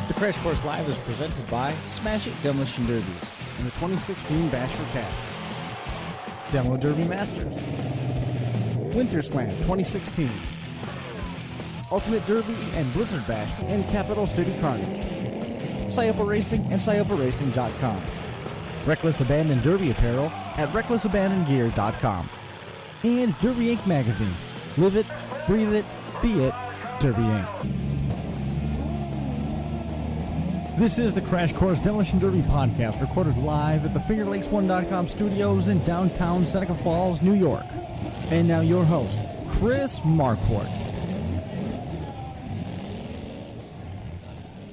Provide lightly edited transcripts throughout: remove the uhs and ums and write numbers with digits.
The Crash Course Live is presented by Smash It Demolition Derbies and the 2016 Bash for Cash. Demo Derby Masters. Winter Slam 2016. Ultimate Derby and Blizzard Bash in Capital City Carnage. Scioppa Racing and ScioppaRacing.com. Reckless Abandon Derby Apparel at RecklessAbandonGear.com. And Derby Inc. Magazine. Live it, breathe it, be it, Derby Inc. This is the Crash Course Demolition Derby podcast, recorded live at the FingerLakes1.com studios in downtown Seneca Falls, New York. And now your host, Chris Marquardt.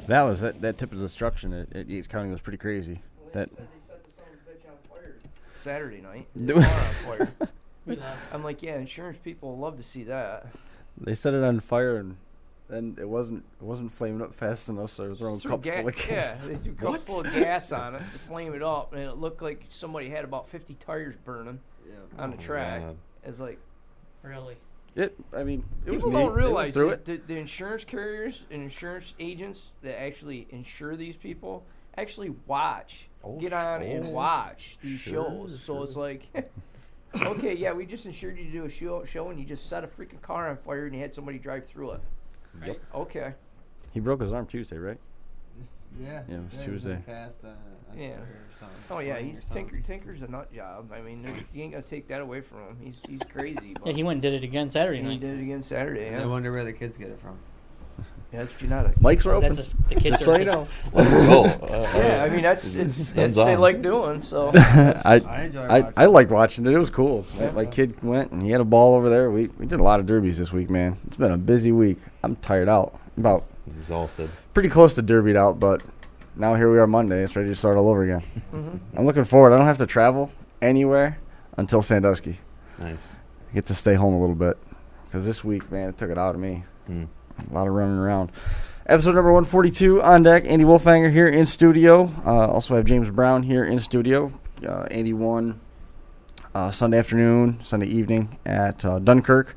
That was that tip of destruction at Yates County was pretty crazy. That They set the son of a bitch on fire Saturday night. The car on fire. I'm like, yeah, insurance people will love to see that. they set it on fire and then it wasn't flaming up fast enough, so it was throwing a cup full of gas. Yeah, they threw a cup full of gas on it to flame it up, and it looked like somebody had about 50 tires burning on the track. Man. It's like, Really? people don't realize that the insurance carriers and insurance agents that actually insure these people actually get on and watch these shows. So it's like, okay, yeah, we just insured you to do a show and you just set a freaking car on fire and you had somebody drive through it. Yep. Okay. He broke his arm Tuesday, right? Yeah. Yeah, it was Tuesday. Yeah. Oh yeah, Tinker's a nut job. I mean, you ain't gonna take that away from him. He's crazy. But Yeah, he went and did it again Saturday he night. did it again Saturday. I Yeah, wonder where the kids get it from. that's genetic. Mics are open. That's the kids Just so are you know. Yeah, I mean that's Depends they on. like doing. So I enjoy watching. I liked watching it. It was cool. Yeah. My kid went and he had a ball over there. We did a lot of derbies this week, man. It's been a busy week. I'm tired out. About Exhausted. pretty close to derbied out, but now here we are Monday. It's ready to start all over again. I'm looking forward. I don't have to travel anywhere until Sandusky. Nice. I get to stay home a little bit because this week, man, it took it out of me. Mm. A lot of running around. Episode number 142 on deck. Andy Wolfanger here in studio. Also have James Brown here in studio. Andy won Sunday afternoon, Sunday evening at Dunkirk.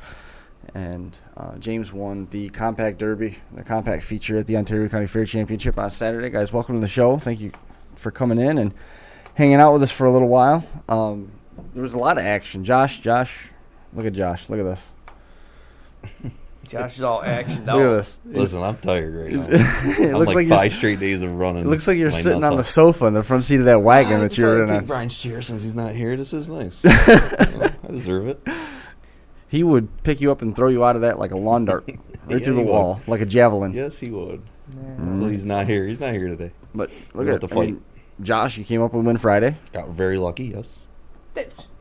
And James won the Compact Derby, the Compact feature at the Ontario County Fair Championship on Saturday. Guys, welcome to the show. Thank you for coming in and hanging out with us for a little while. There was a lot of action. Josh, look at Josh. Look at this. Josh is all actioned Look at out. this. Listen, I'm tired right now. It I'm looks like you're 5 straight days of running. It looks like you're my sitting nuts on the off. sofa in the front seat of that wagon that you're in. Take On. Brian's chair since he's not here. This is nice. I deserve it. He would pick you up and throw you out of that like a lawn dart, right through the he would. wall, like a javelin. Yes, he would. Man. Well, he's not here. He's not here today. But We look got at the I fight. mean, Josh, you came up with a win Friday. Got very lucky. Yes.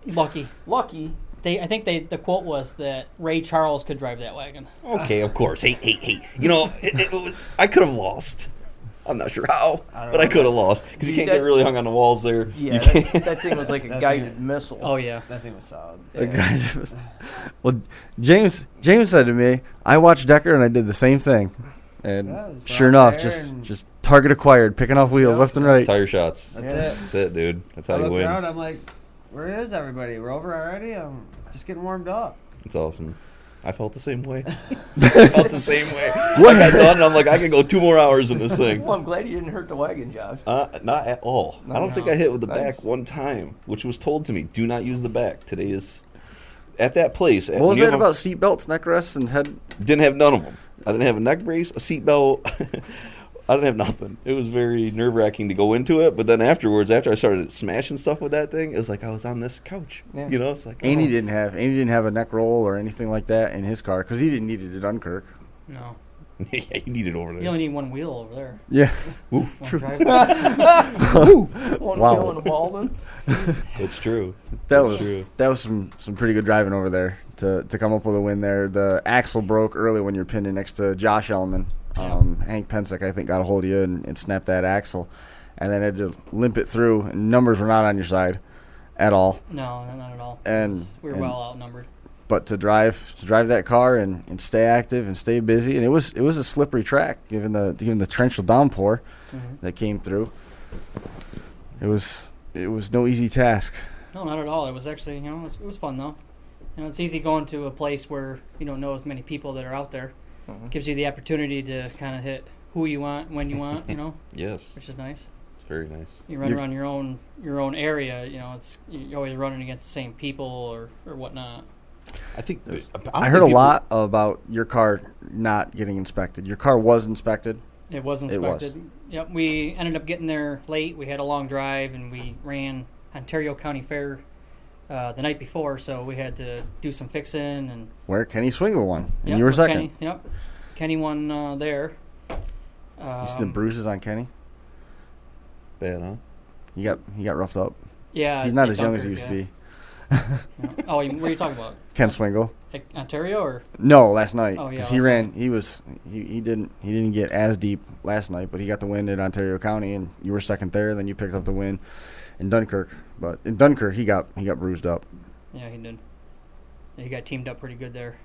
Lucky. Lucky. I think the quote was that Ray Charles could drive that wagon. Okay, of course. Hey. You know, it was. I could have lost. I'm not sure how, but I could have lost because you can't get really hung on the walls there. Yeah, You can't. that thing was like a That guided thing- missile. Oh yeah. That thing was solid. The Yeah. guy just- well, James said to me, I watched Decker and I did the same thing, and Yeah, it was sure right enough, there just and- just target acquired, picking off wheels Yep. left and right. Tire shots. That's Yeah. it. That's it, dude. That's how I you looked win. around. I'm like, where is everybody? We're over already? I'm just getting warmed up. It's awesome. I felt the same way. I felt the same way. What? I got done, and I'm like, I could go 2 more hours in this thing. Well, I'm glad you didn't hurt the wagon, Josh. Not at all. I don't No. think I hit with the Nice. back one time, which was told to me. Do not use the back. Today is at that place. What was that about seat belts, neck rests, and head? Didn't have none of them. I didn't have a neck brace, a seat belt. I didn't have nothing. It was very nerve-wracking to go into it, but then afterwards, after I started smashing stuff with that thing, it was like I was on this couch. Yeah. You know, it's like Andy oh. didn't have a neck roll or anything like that in his car because he didn't need it at Dunkirk. No. Yeah, you need it over there. You only need one wheel over there. Yeah, One drive. One Wow. kill and a Baldwin. It's true. that That's was true. some pretty good driving over there to come up with a win there. The axle broke early when you're pinned in next to Josh Ellman. Hank Pensick, I think, got a hold of you and snapped that axle, and then had to limp it through. And numbers were not on your side at all. No, not at all. And- We were and- well outnumbered. But to drive that car and stay active and stay busy, and it was a slippery track given the torrential downpour that came through. It was no easy task. No, not at all. It was actually, it was fun though. It's easy going to a place where you don't know as many people that are out there. Gives you the opportunity to kind of hit who you want, when you want, Yes. which is nice. It's very nice. You run around your own area, you're always running against the same people or whatnot. I think I heard a lot about your car not getting inspected. Your car was inspected. It was inspected. Yep. We ended up getting there late. We had a long drive, and we ran Ontario County Fair the night before, so we had to do some fixing. And where Kenny Swingle won, and you were second. Kenny won there. You see the bruises on Kenny? Bad, huh? He got roughed up. Yeah. He's not as young as he used to be. Oh, what are you talking about? Ken Swingle. Ontario or? No, last night. Oh, yeah. Because he ran. He didn't get as deep last night, but he got the win at Ontario County, and you were second there. Then you picked up the win in Dunkirk. But in Dunkirk, he got bruised up. Yeah, he did. He got teamed up pretty good there.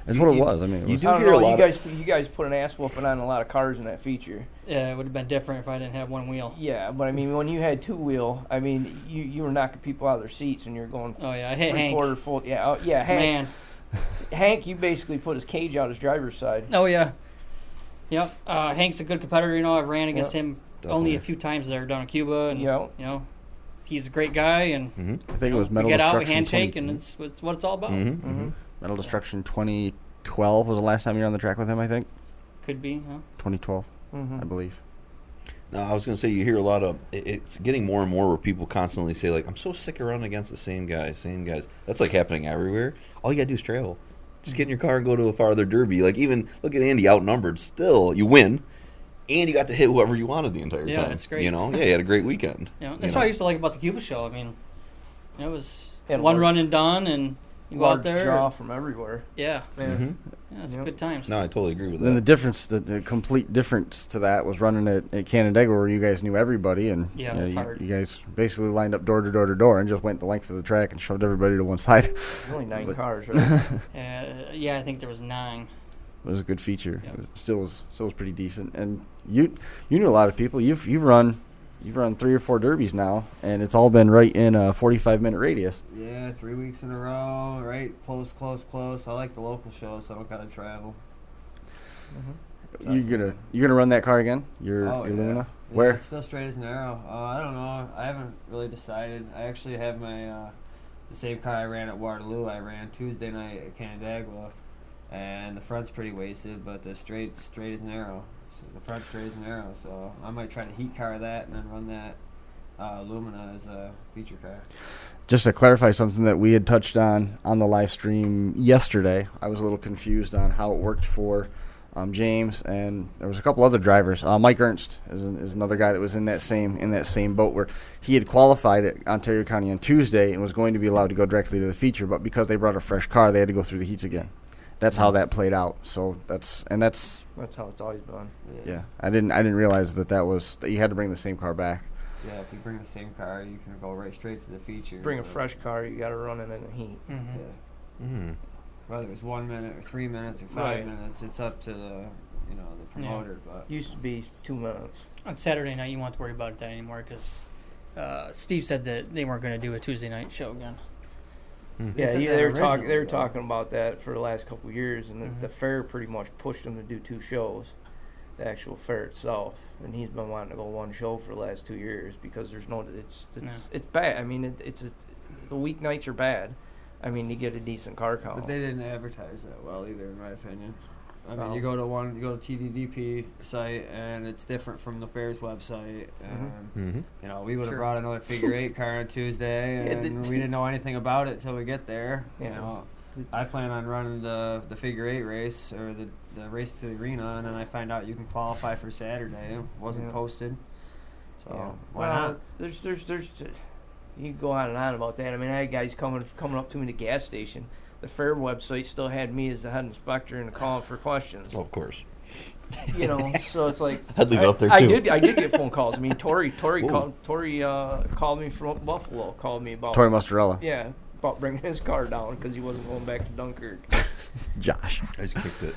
That's what it was. I mean, you guys put an ass whooping on a lot of cars in that feature. Yeah, it would have been different if I didn't have one wheel. Yeah, but I mean, when you had two wheel, I mean, you were knocking people out of their seats, and you're going. Oh yeah, I hit Hank. Full. Yeah, Hank. Man, Hank, you basically put his cage out his driver's side. Oh yeah, yep. Hank's a good competitor. I've ran against him only a few times there down in Cuba, and he's a great guy. And I think it was Metal we get out, Destruction. we handshake, and it's what it's all about. Metal Destruction 2012 was the last time you were on the track with him, I think. Could be, huh? 2012, I believe. No, I was going to say, you hear a lot of, it's getting more and more where people constantly say, like, I'm so sick of running against the same guys. That's, like, happening everywhere. All you got to do is trail. Just get in your car and go to a farther derby. Like, even, look at Andy, outnumbered. Still, you win, and you got to hit whoever you wanted the entire time. Yeah, that's great. You had a great weekend. That's what I used to like about the Cuba show. I mean, it was one run and done, and you go out there. Draw from everywhere. Yeah. Yeah, it's good times. No, I totally agree with that. Then the difference, the complete difference to that was running at Canandaigua, where you guys knew everybody, and it's hard. You guys basically lined up door to door to door and just went the length of the track and shoved everybody to one side. There's only 9 cars, right? Yeah, I think there was 9. It was a good feature. It still was pretty decent, and you knew a lot of people. You've run 3 or 4 derbies now, and it's all been right in a 45-minute radius. Yeah, 3 weeks in a row, right? Close. I like the local shows, so I don't gotta travel. You gonna run that car again? Your Lumina? Yeah, Where? it's still straight as an arrow. I don't know. I haven't really decided. I actually have my the same car I ran at Waterloo. I ran Tuesday night at Canandaigua, and the front's pretty wasted, but the straight's straight as an arrow. The front straight as an arrow, so I might try to heat car that and then run that Lumina as a feature car. Just to clarify something that we had touched on the live stream yesterday, I was a little confused on how it worked for James, and there was a couple other drivers. Mike Ernst is another guy that was in that same boat where he had qualified at Ontario County on Tuesday and was going to be allowed to go directly to the feature, but because they brought a fresh car, they had to go through the heats again. That's how that played out. So that's how it's always been. Yeah, I didn't realize that you had to bring the same car back. Yeah, if you bring the same car, you can go right straight to the feature. Bring a fresh car, you got to run it in the heat. Yeah. Whether it's 1 minute or 3 minutes or 5 minutes, it's up to the promoter. But used to be 2 minutes. On Saturday night, you won't have to worry about that anymore because Steve said that they weren't going to do a Tuesday night show again. Yeah, they were talking about that for the last couple of years, and the fair pretty much pushed them to do 2 shows, the actual fair itself, and he's been wanting to go 1 show for the last 2 years because there's it's bad. I mean, the weeknights are bad. I mean, you get a decent car count. But they didn't advertise that well either, in my opinion. I mean, you go to TDDP site, and it's different from the fair's website. And, we would have brought another figure 8 car on Tuesday, and we didn't know anything about it until we get there. Yeah. I plan on running the figure 8 race, or the race to the arena, and then I find out you can qualify for Saturday. It wasn't posted. So, why not? There's you can go on and on about that. I mean, I had guys coming up to me at the gas station. The fair website still had me as the head inspector and calling for questions. Well, of course. So it's like I'd leave it up there too. I did get phone calls. I mean, Tori called me from Buffalo. Called me about Tori Mustarella. Yeah, about bringing his car down because he wasn't going back to Dunkirk. Josh, I just kicked it.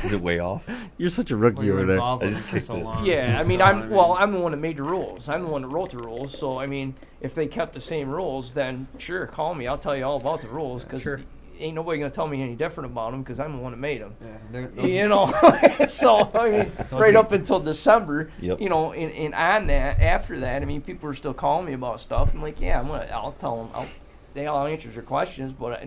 Is it way off? You're such a rookie over there. I just kicked it. Yeah, I mean, I'm the one that made the rules. I'm the one that wrote the rules. So I mean, if they kept the same rules, then sure, call me. I'll tell you all about the rules because ain't nobody gonna tell me any different about them because I'm the one that made them. Yeah, So I mean, right up until December, Yep. and on that, after that, I mean, people are still calling me about stuff. I'm like, yeah, I'll tell them. I'll answer your questions, but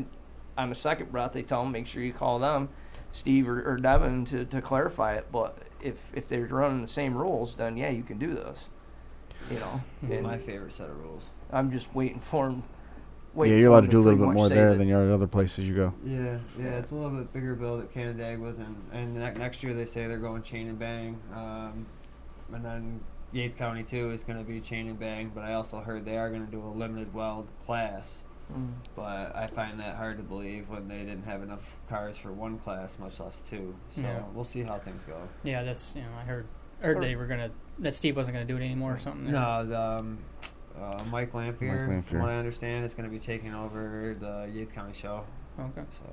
on the second breath, they tell them make sure you call them, Steve or Devin, to clarify it. But if they're running the same rules, then yeah, you can do this. It's my favorite set of rules. I'm just waiting for them. Yeah, you're allowed to do a little bit more there than you are at other places you go. Yeah, it's a little bit bigger build at Canandaigua, and next year they say they're going chain and bang, and then Yates County too is going to be chain and bang. But I also heard they are going to do a limited weld class. But I find that hard to believe when they didn't have enough cars for one class, much less two. So we'll see how things go. Yeah, that's I heard they were that Steve wasn't gonna do it anymore or something. No, Mike Lamphere, from what I understand, is going to be taking over the Yates County show. Okay. So,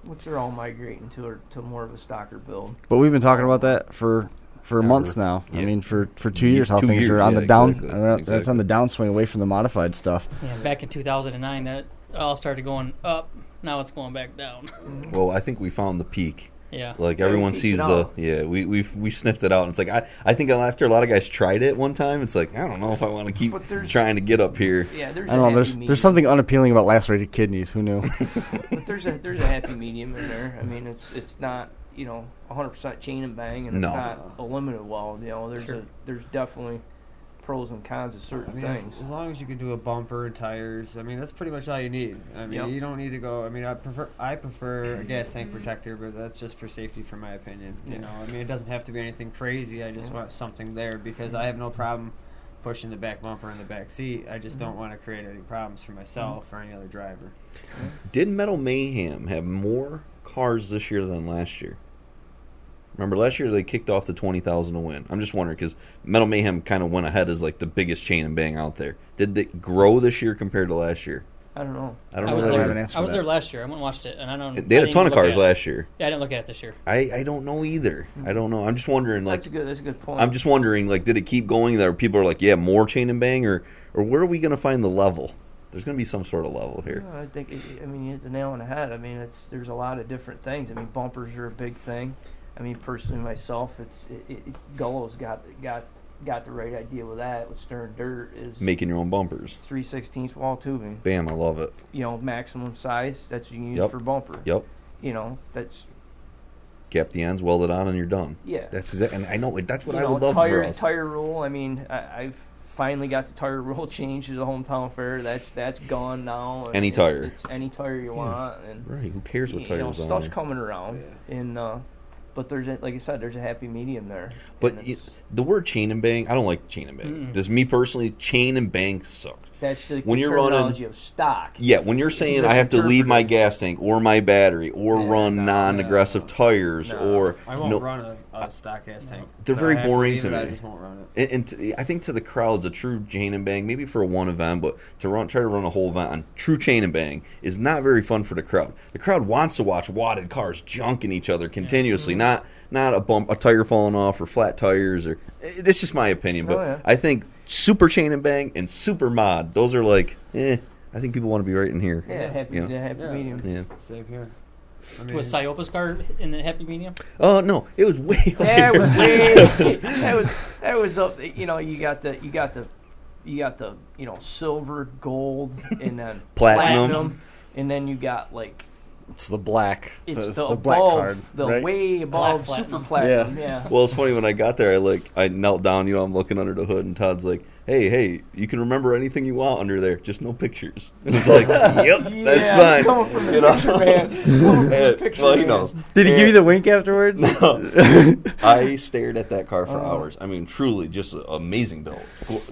which they're all migrating to more of a stocker build. But we've been talking about that for months now. Yeah. I mean, for 2 years, how things are on the down. Exactly. That's on the downswing away from the modified stuff. Yeah, back in 2009, that all started going up. Now it's going back down. Well, I think we found the peak. Yeah. Like everyone sees we sniffed it out, and it's like I think after a lot of guys tried it one time, it's like I don't know if I want to keep trying to get up here. Yeah, I don't know. There's something unappealing about lacerated kidneys. Who knew? But there's a happy medium in there. I mean, it's not 100% chain and bang, and it's not a limited weld. There's definitely pros and cons of certain things. As long as you can do a bumper and tires, I mean, that's pretty much all you need. I mean, you don't need to go. I mean, I prefer a gas tank protector, but that's just for safety, for my opinion. You know, I mean, it doesn't have to be anything crazy. I just want something there because I have no problem pushing the back bumper in the back seat. I just don't want to create any problems for myself or any other driver. Did Metal Mayhem have more cars this year than last year? Remember, last year they kicked off the 20,000 to win. I'm just wondering because Metal Mayhem kind of went ahead as like the biggest chain and bang out there. Did they grow this year compared to last year? I don't know. I was there last year. I went and watched it, and I don't. They had a ton of cars last year. Yeah, I didn't look at it this year. I don't know either. I don't know. I'm just wondering. Like that's a good point. I'm just wondering. Like, did it keep going? That people are like, yeah, more chain and bang, or where are we going to find the level? There's going to be some sort of level here. I think. You hit the nail on the head. I mean, there's a lot of different things. I mean, bumpers are a big thing. I mean, personally, myself, Gullo's got the right idea with that. With Stern Dirt is making your own bumpers. 3/16 wall tubing. Bam, I love it. Maximum size. That's what you use for bumper. Yep. That's. Gap the ends, weld it on, and you're done. Yeah. That's exactly, and I know that's what I would love for us. Tire rule. I mean, I've finally got the tire rule changed to the hometown fair. That's gone now. Any tire. It's any tire you want. And right. Who cares what tires are? Stuff's coming around. Yeah. And but like I said, there's a happy medium there. But the word chain and bang, I don't like chain and bang. This me personally, chain and bang sucked. That's the terminology of stock. Yeah, when you're saying I have to leave my gas tank or my battery or run non-aggressive tires or I won't run a stock gas tank. They're very boring to me. I just won't run it. And I think to the crowds, a true chain and bang, maybe for one event, but try to run a whole event on true chain and bang is not very fun for the crowd. The crowd wants to watch wadded cars junking each other continuously, not a tire falling off or flat tires. Or it's just my opinion, but I think super chain and bang and super mod, those are like, I think people want to be right in here. Yeah, happy medium. Yeah, same here. Was Siopa's car in the happy medium? Oh no, it was way. That was way. that was up. You got the silver, gold, and then platinum, and then you got like. It's the black. It's the black card, right? Way above super platinum. Yeah. Well, it's funny when I got there. I knelt down. I'm looking under the hood, and Todd's like, "Hey, you can remember anything you want under there, just no pictures." And it's like, "Yep, that's fine." Coming from the picture man. Well, he knows. Did he give you the wink afterwards? No. I stared at that car for hours. I mean, truly, just an amazing build.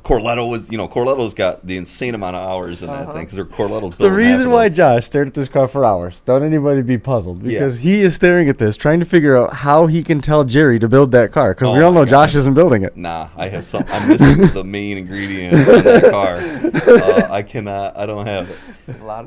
Corletto's got the insane amount of hours in that thing because they're Corletto's. The reason why Josh stared at this car for hours, don't anybody be puzzled, because he is staring at this, trying to figure out how he can tell Jerry to build that car, because we all know Josh isn't building it. Nah, I'm missing the main ingredient in that car. I cannot. I don't have it. A lot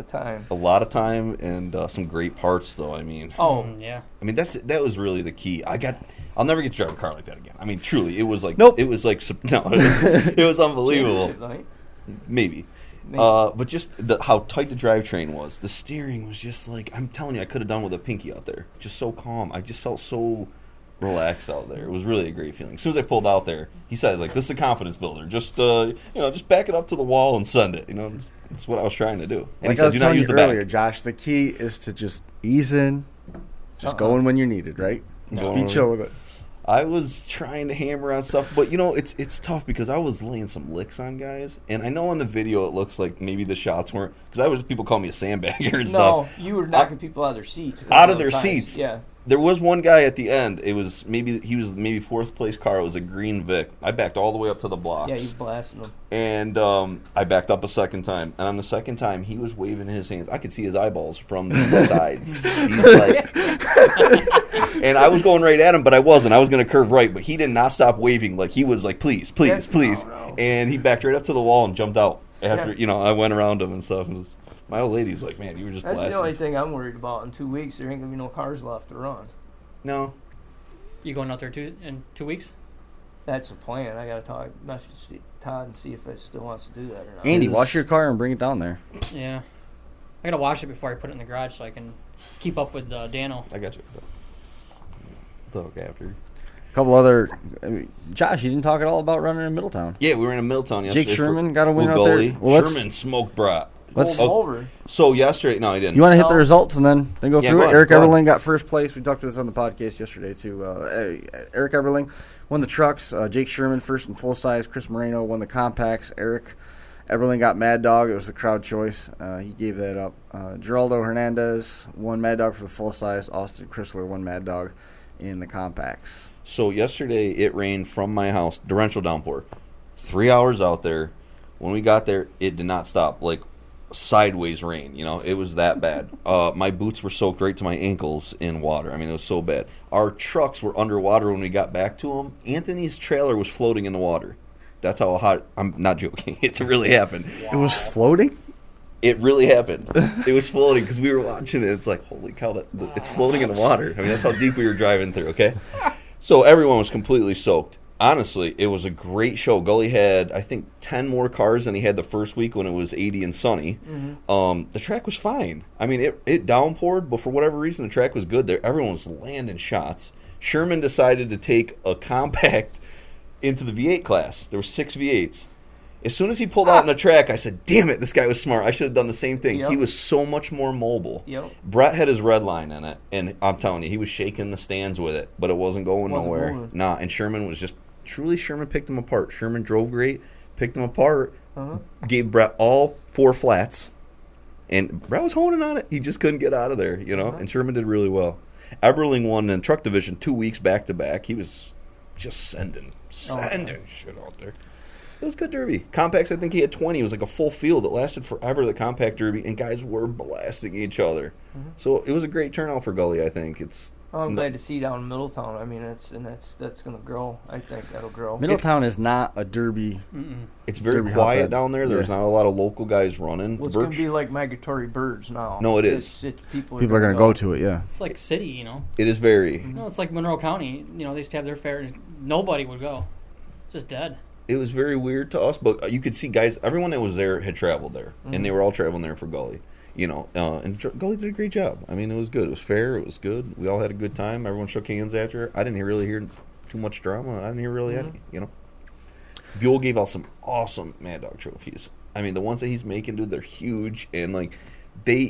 of time and some great parts, though. I mean, yeah. I mean, that was really the key. I'll never get to drive a car like that again. I mean, truly, it was like Nope. It was like it was unbelievable. Right? Maybe. But just how tight the drivetrain was. The steering was just like, I'm telling you, I could have done with a pinky out there. Just so calm. I just felt so relaxed out there. It was really a great feeling. As soon as I pulled out there, he said, like, this is a confidence builder. Just, just back it up to the wall and send it. That's what I was trying to do. And like he said, I was do not telling use you the earlier, back. Josh, the key is to just ease in, just go in when you're needed, right? Just be chill with it. I was trying to hammer on stuff, but it's tough because I was laying some licks on guys, and I know on the video it looks like maybe the shots weren't, because people call me a sandbagger and stuff. No, you were knocking people out of their seats. Out of their seats. Yeah. There was one guy at the end. He was maybe fourth place car. It was a green Vic. I backed all the way up to the blocks. Yeah, he was blasting them. And I backed up a second time. And on the second time, he was waving his hands. I could see his eyeballs from the sides. He's like, and I was going right at him, but I wasn't. I was going to curve right, but he did not stop waving. Like, he was like, please, please, please. No. And he backed right up to the wall and jumped out after, I went around him and stuff. And my old lady's like, man, you were just That's blasting. The only thing I'm worried about in 2 weeks. There ain't going to be no cars left to run. No. You going out there in 2 weeks? That's the plan. I got to message Todd and see if he still wants to do that or not. Andy, wash your car and bring it down there. Yeah. I got to wash it before I put it in the garage so I can keep up with Dano. I got you. Talk after. A couple other... Josh, you didn't talk at all about running in Middletown. Yeah, we were in Middletown yesterday. Jake Sherman got a win out there. Well, Sherman smoked Brat. Over. So yesterday, no, he didn't. You want to hit the results and then go through it? Eric go Everling got first place. We talked to this on the podcast yesterday too. Eric Everling won the trucks. Jake Sherman first in full size. Chris Moreno won the compacts. Eric Everling got Mad Dog. It was the crowd choice. He gave that up. Geraldo Hernandez won Mad Dog for the full size. Austin Chrysler won Mad Dog in the compacts. So yesterday it rained from my house, torrential downpour. 3 hours out there. When we got there, it did not stop. Like sideways rain, it was that bad. My boots were soaked right to my ankles in water. I mean, it was so bad. Our trucks were underwater when we got back to them. Anthony's trailer was floating in the water. That's how hot. I'm not joking. It really happened. Wow. It was floating? It really happened. It was floating because we were watching it. It's like, holy cow, it's floating in the water. I mean, that's how deep we were driving through, okay? So everyone was completely soaked. Honestly, it was a great show. Gully had, I think, 10 more cars than he had the first week when it was 80 and sunny. Mm-hmm. The track was fine. I mean, it downpoured, but for whatever reason, the track was good there. Everyone was landing shots. Sherman decided to take a compact into the V8 class. There were 6 V8s. As soon as he pulled out on the track, I said, damn it, this guy was smart. I should have done the same thing. Yep. He was so much more mobile. Yep. Brett had his red line in it, and I'm telling you, he was shaking the stands with it, but it wasn't going nowhere. Nah, and Sherman was just... Truly, Sherman picked him apart. Sherman drove great, picked him apart, gave Brett all 4 flats, and Brett was holding on it. He just couldn't get out of there, and Sherman did really well. Eberling won in truck division 2 weeks back-to-back. He was just sending shit out there. It was a good derby. Compacts, I think he had 20. It was like a full field. It lasted forever, the compact derby, and guys were blasting each other. So it was a great turnout for Gully, I think. I'm glad to see down in Middletown. I mean, that's going to grow. I think that'll grow. Middletown is not a derby. It's very quiet down there. There's not a lot of local guys running. Well, it's going to be like Migratory Birds now. No, it is. People are going to go to it, yeah. It's like city, It is very. No, it's like Monroe County. They used to have their fair. Nobody would go. It's just dead. It was very weird to us, but you could see guys, everyone that was there had traveled there, and they were all traveling there for Gully. And Gully did a great job. I mean, it was good. It was fair. It was good. We all had a good time. Everyone shook hands after. I didn't really hear too much drama. I didn't hear really any, Buell gave out some awesome Mad Dog trophies. I mean, the ones that he's making, dude, they're huge. And,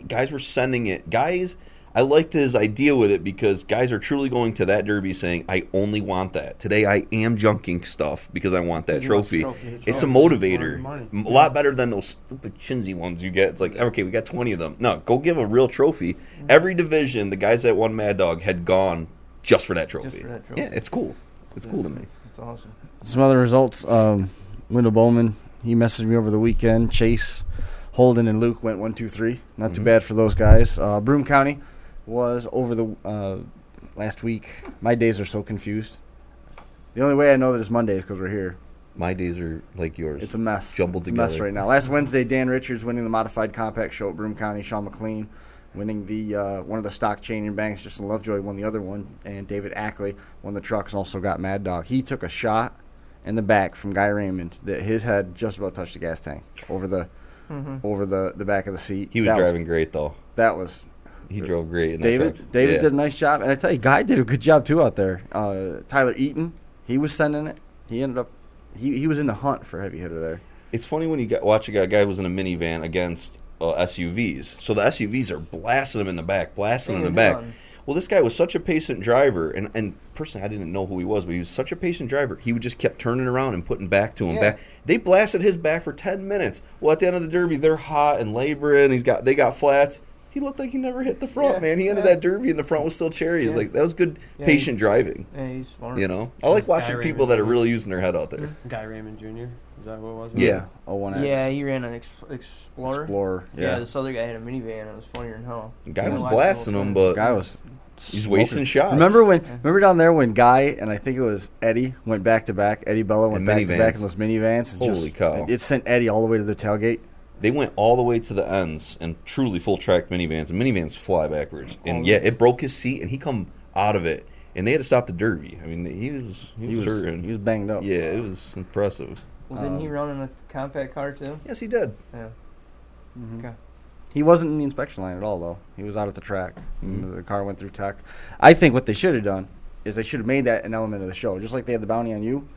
guys were sending it. Guys, I liked his idea with it because guys are truly going to that derby saying, I only want that. Today I am junking stuff because I want that trophy. It's a motivator. A lot better than those stupid chintzy ones you get. It's like, okay, we got 20 of them. No, go give a real trophy. Every division, the guys that won Mad Dog had gone just for that trophy. Yeah, it's cool. It's cool to me. It's awesome. Some other results. Wendell Bowman, he messaged me over the weekend. Chase, Holden, and Luke went 1, 2, 3. Not too bad for those guys. Broome County was over the last week. My days are so confused. The only way I know that it's Monday is because we're here. My days are like yours. It's a mess. Jumbled it's together. A mess right now. Last Wednesday, Dan Richards winning the modified compact show at Broome County. Sean McLean winning the one of the stock chain and banks. Justin Lovejoy won the other one, and David Ackley won the trucks and also got Mad Dog. He took a shot in the back from Guy Raymond that his head just about touched the gas tank over the over the back of the seat. He was driving great, though. He drove great. In David did a nice job. And I tell you, Guy did a good job, too, out there. Tyler Eaton, he was sending it. He ended up he was in the hunt for heavy hitter there. It's funny when you watch a guy who was in a minivan against SUVs. So the SUVs are blasting him in the back, Well, this guy was such a patient driver, and personally, I didn't know who he was, but he was such a patient driver. He would just kept turning around and putting back to him. Back. They blasted his back for 10 minutes. Well, at the end of the Derby, they're hot and laboring. They got flats. He looked like he never hit the front, man. He ended that Derby, and the front was still cherry. It was like, that was good patient driving. Yeah, he's smart. You know, I like watching people that are really using their head out there. Guy Raymond Jr. Is that what it was? Yeah. 01X. Yeah, he ran an Explorer. Yeah. This other guy had a minivan. It was funnier than hell. The guy was blasting him, but he's wasting shots. Remember down there when Guy and I think it was Eddie went back to back. Eddie Bella went back to back in those minivans. And Holy cow! It sent Eddie all the way to the tailgate. They went all the way to the ends and truly full track minivans. And minivans fly backwards. And it broke his seat, and he come out of it, and they had to stop the Derby. I mean, he was hurting. He was banged up. Yeah, it was impressive. Well, didn't he run in a compact car too? Yes, he did. Yeah. Mm-hmm. Okay. He wasn't in the inspection line at all, though. He was out at the track. The car went through tech. I think what they should have done is they should have made that an element of the show, just like they had the bounty on you.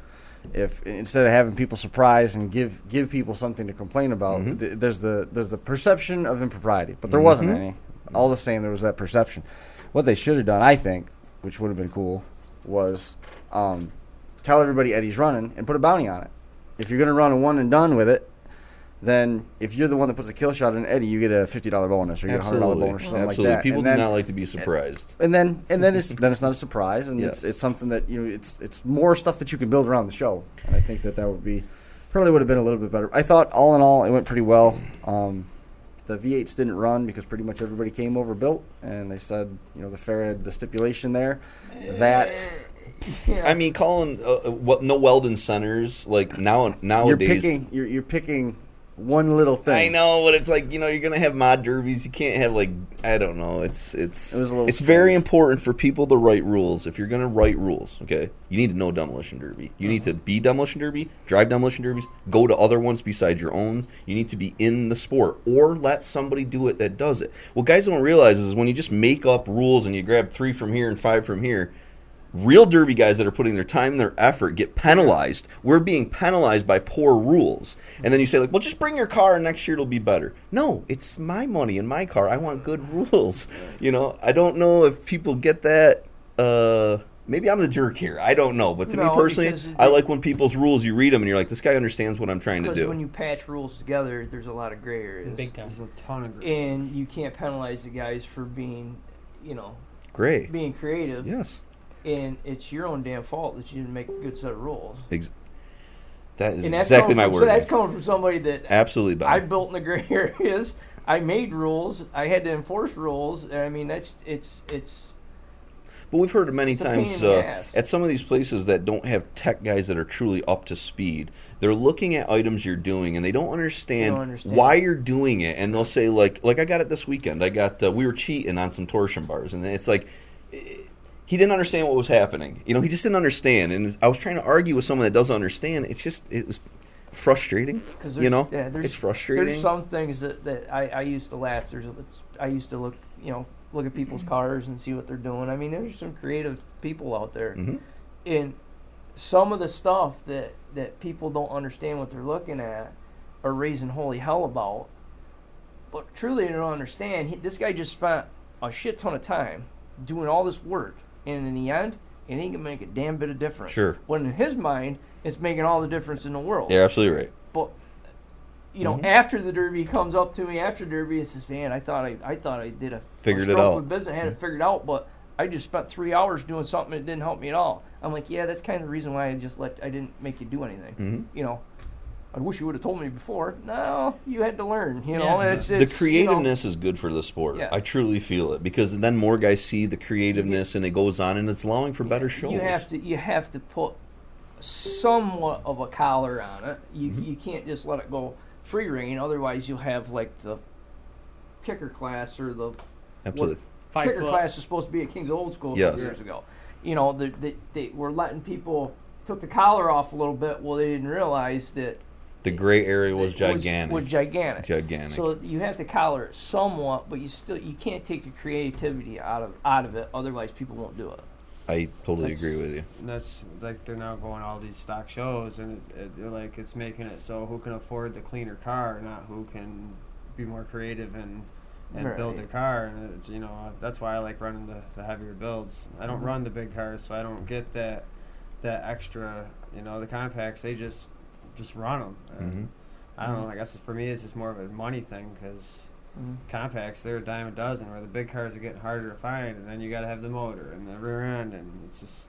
If instead of having people surprised and give people something to complain about, there's the perception of impropriety, but there wasn't any. All the same, there was that perception. What they should have done, I think, which would have been cool, was tell everybody Eddie's running and put a bounty on it. If you're going to run a one and done with it, then if you're the one that puts a kill shot on Eddie, you get a $50 bonus or you get a $100 bonus or something like that. People do not like to be surprised. And then it's not a surprise, and it's something that it's more stuff that you can build around the show. And I think that would have been a little bit better. I thought all in all it went pretty well. The V8s didn't run because pretty much everybody came overbuilt, and they said the fair had the stipulation there that. Yeah. I mean, calling no Weldon centers like nowadays. You're picking one little thing. I know, but it's like you're gonna have mod derbies. You can't have I don't know. It's very important for people to write rules. If you're gonna write rules, okay, you need to know demolition derby. You need to be demolition derby, drive demolition derbies, go to other ones besides your own. You need to be in the sport or let somebody do it that does it. What guys don't realize is when you just make up rules and you grab 3 from here and 5 from here. Real derby guys that are putting their time and their effort get penalized. We're being penalized by poor rules. And then you say, well, just bring your car and next year it'll be better. No, it's my money and my car. I want good rules. I don't know if people get that. Maybe I'm the jerk here. I don't know. But to me personally, I like when people's rules, you read them and you're like, this guy understands what I'm trying to do. Because when you patch rules together, there's a lot of gray areas. Big time. There's a ton of gray. And you can't penalize the guys for being, gray. Being creative. Yes. And it's your own damn fault that you didn't make a good set of rules. That is exactly my word. So that's coming from somebody that absolutely. I built in the gray areas. I made rules. I had to enforce rules. I mean, it's. But we've heard it many times at some of these places that don't have tech guys that are truly up to speed. They're looking at items you're doing and they don't understand why you're doing it. And they'll say like I got it this weekend. We were cheating on some torsion bars, and it's like. He didn't understand what was happening. He just didn't understand. And I was trying to argue with someone that doesn't understand. It was frustrating. It's frustrating. There's some things that I used to laugh. I used to look at people's cars and see what they're doing. I mean, there's some creative people out there. Mm-hmm. And some of the stuff that people don't understand what they're looking at are raising holy hell about. But truly they don't understand. This guy just spent a shit ton of time doing all this work. And in the end, it ain't going to make a damn bit of difference. Sure. When in his mind, it's making all the difference in the world. You're absolutely right. But, after the Derby comes up to me, after Derby, it says, man, I thought I did figured it out. With business, I had it figured out, but I just spent 3 hours doing something that didn't help me at all. I'm like, yeah, that's kind of the reason why I didn't make you do anything. Mm-hmm. I wish you would have told me before. No, you had to learn. The creativeness is good for the sport. Yeah. I truly feel it because then more guys see the creativeness and it goes on and it's allowing for better shows. You have to put somewhat of a collar on it. You can't just let it go free reign. Otherwise, you'll have like the kicker class or the kicker class is supposed to be at King's Old School a few years ago. They were letting people took the collar off a little bit. Well, they didn't realize that. The gray area was gigantic. Was gigantic. Gigantic. So you have to collar it somewhat, but you can't take the creativity out of it. Otherwise, people won't do it. I totally agree with you. And that's like they're now going all these stock shows, and it's making it so who can afford the cleaner car, not who can be more creative and build the car. And that's why I like running the heavier builds. I don't run the big cars, so I don't get that extra. The compacts, they just run them. I don't know. I guess for me, it's just more of a money thing because compacts, they're a dime a dozen, where the big cars are getting harder to find, and then you got to have the motor and the rear end, and it's just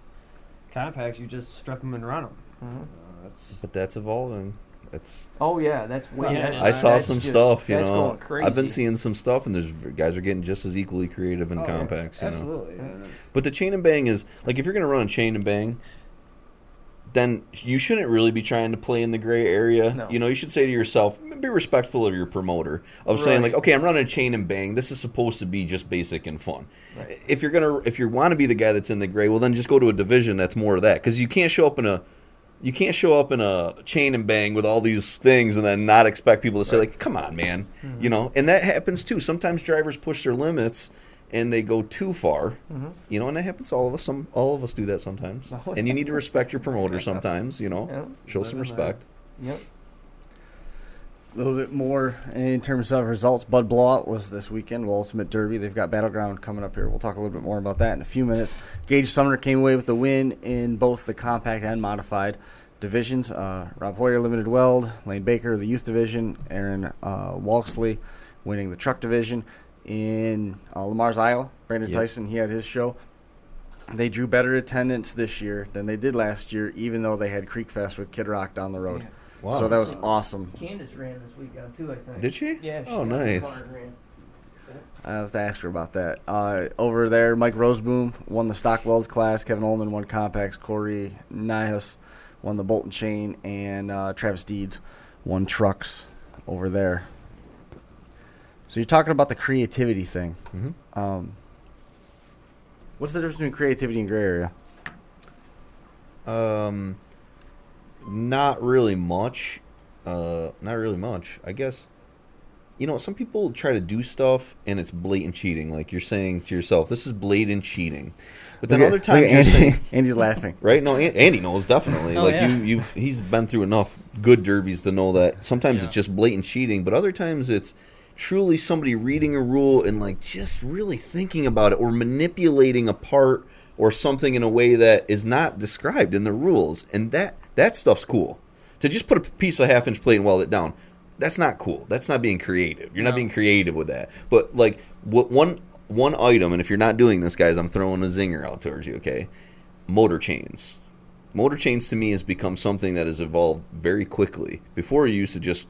compacts. You just strip them and run them. But that's evolving. That's I saw some stuff. Going crazy. I've been seeing some stuff, and there's guys are getting just as equally creative in compacts. Absolutely. But the chain and bang is like if you're going to run a chain and bang, then you shouldn't really be trying to play in the gray area. No. You should say to yourself, be respectful of your promoter, of saying like, okay, I'm running a chain and bang. This is supposed to be just basic and fun. Right. If you want to be the guy that's in the gray, well then just go to a division that's more of that, because you can't show up in a chain and bang with all these things and then not expect people to say like, come on, man. And that happens too. Sometimes drivers push their limits and they go too far, and that happens to all of us. All of us do that sometimes, and you need to respect your promoter sometimes. Show some respect. Yep. A little bit more in terms of results. Bud Blowout was this weekend. Ultimate Derby. They've got Battleground coming up here. We'll talk a little bit more about that in a few minutes. Gage Sumner came away with the win in both the compact and modified divisions. Rob Hoyer, Limited Weld. Lane Baker, the youth division. Aaron Walksley winning the truck division. In Lamar's, Iowa, Brandon Tyson, he had his show. They drew better attendance this year than they did last year, even though they had Creek Fest with Kid Rock down the road. Yeah. Wow. So that was awesome. Candace ran this weekend too, I think. Did she? Yeah. Oh, nice. I have to ask her about that. Over there, Mike Roseboom won the stock weld class. Kevin Ullman won compacts. Corey Nihus won the bolt and chain. And Travis Deeds won trucks over there. So you're talking about the creativity thing. What's the difference between creativity and gray area? Not really much. I guess, some people try to do stuff and it's blatant cheating. Like you're saying to yourself, this is blatant cheating. But then other times you're saying... Andy's laughing. Right? No, Andy knows, definitely. He's been through enough good derbies to know that sometimes it's just blatant cheating, but other times it's truly somebody reading a rule and like just really thinking about it or manipulating a part or something in a way that is not described in the rules. And that stuff's cool. To just put a piece of half-inch plate and weld it down, that's not cool. That's not being creative. You're not being creative with that. But like one item, and if you're not doing this, guys, I'm throwing a zinger out towards you, okay? Motor chains. Motor chains to me has become something that has evolved very quickly. Before you used to just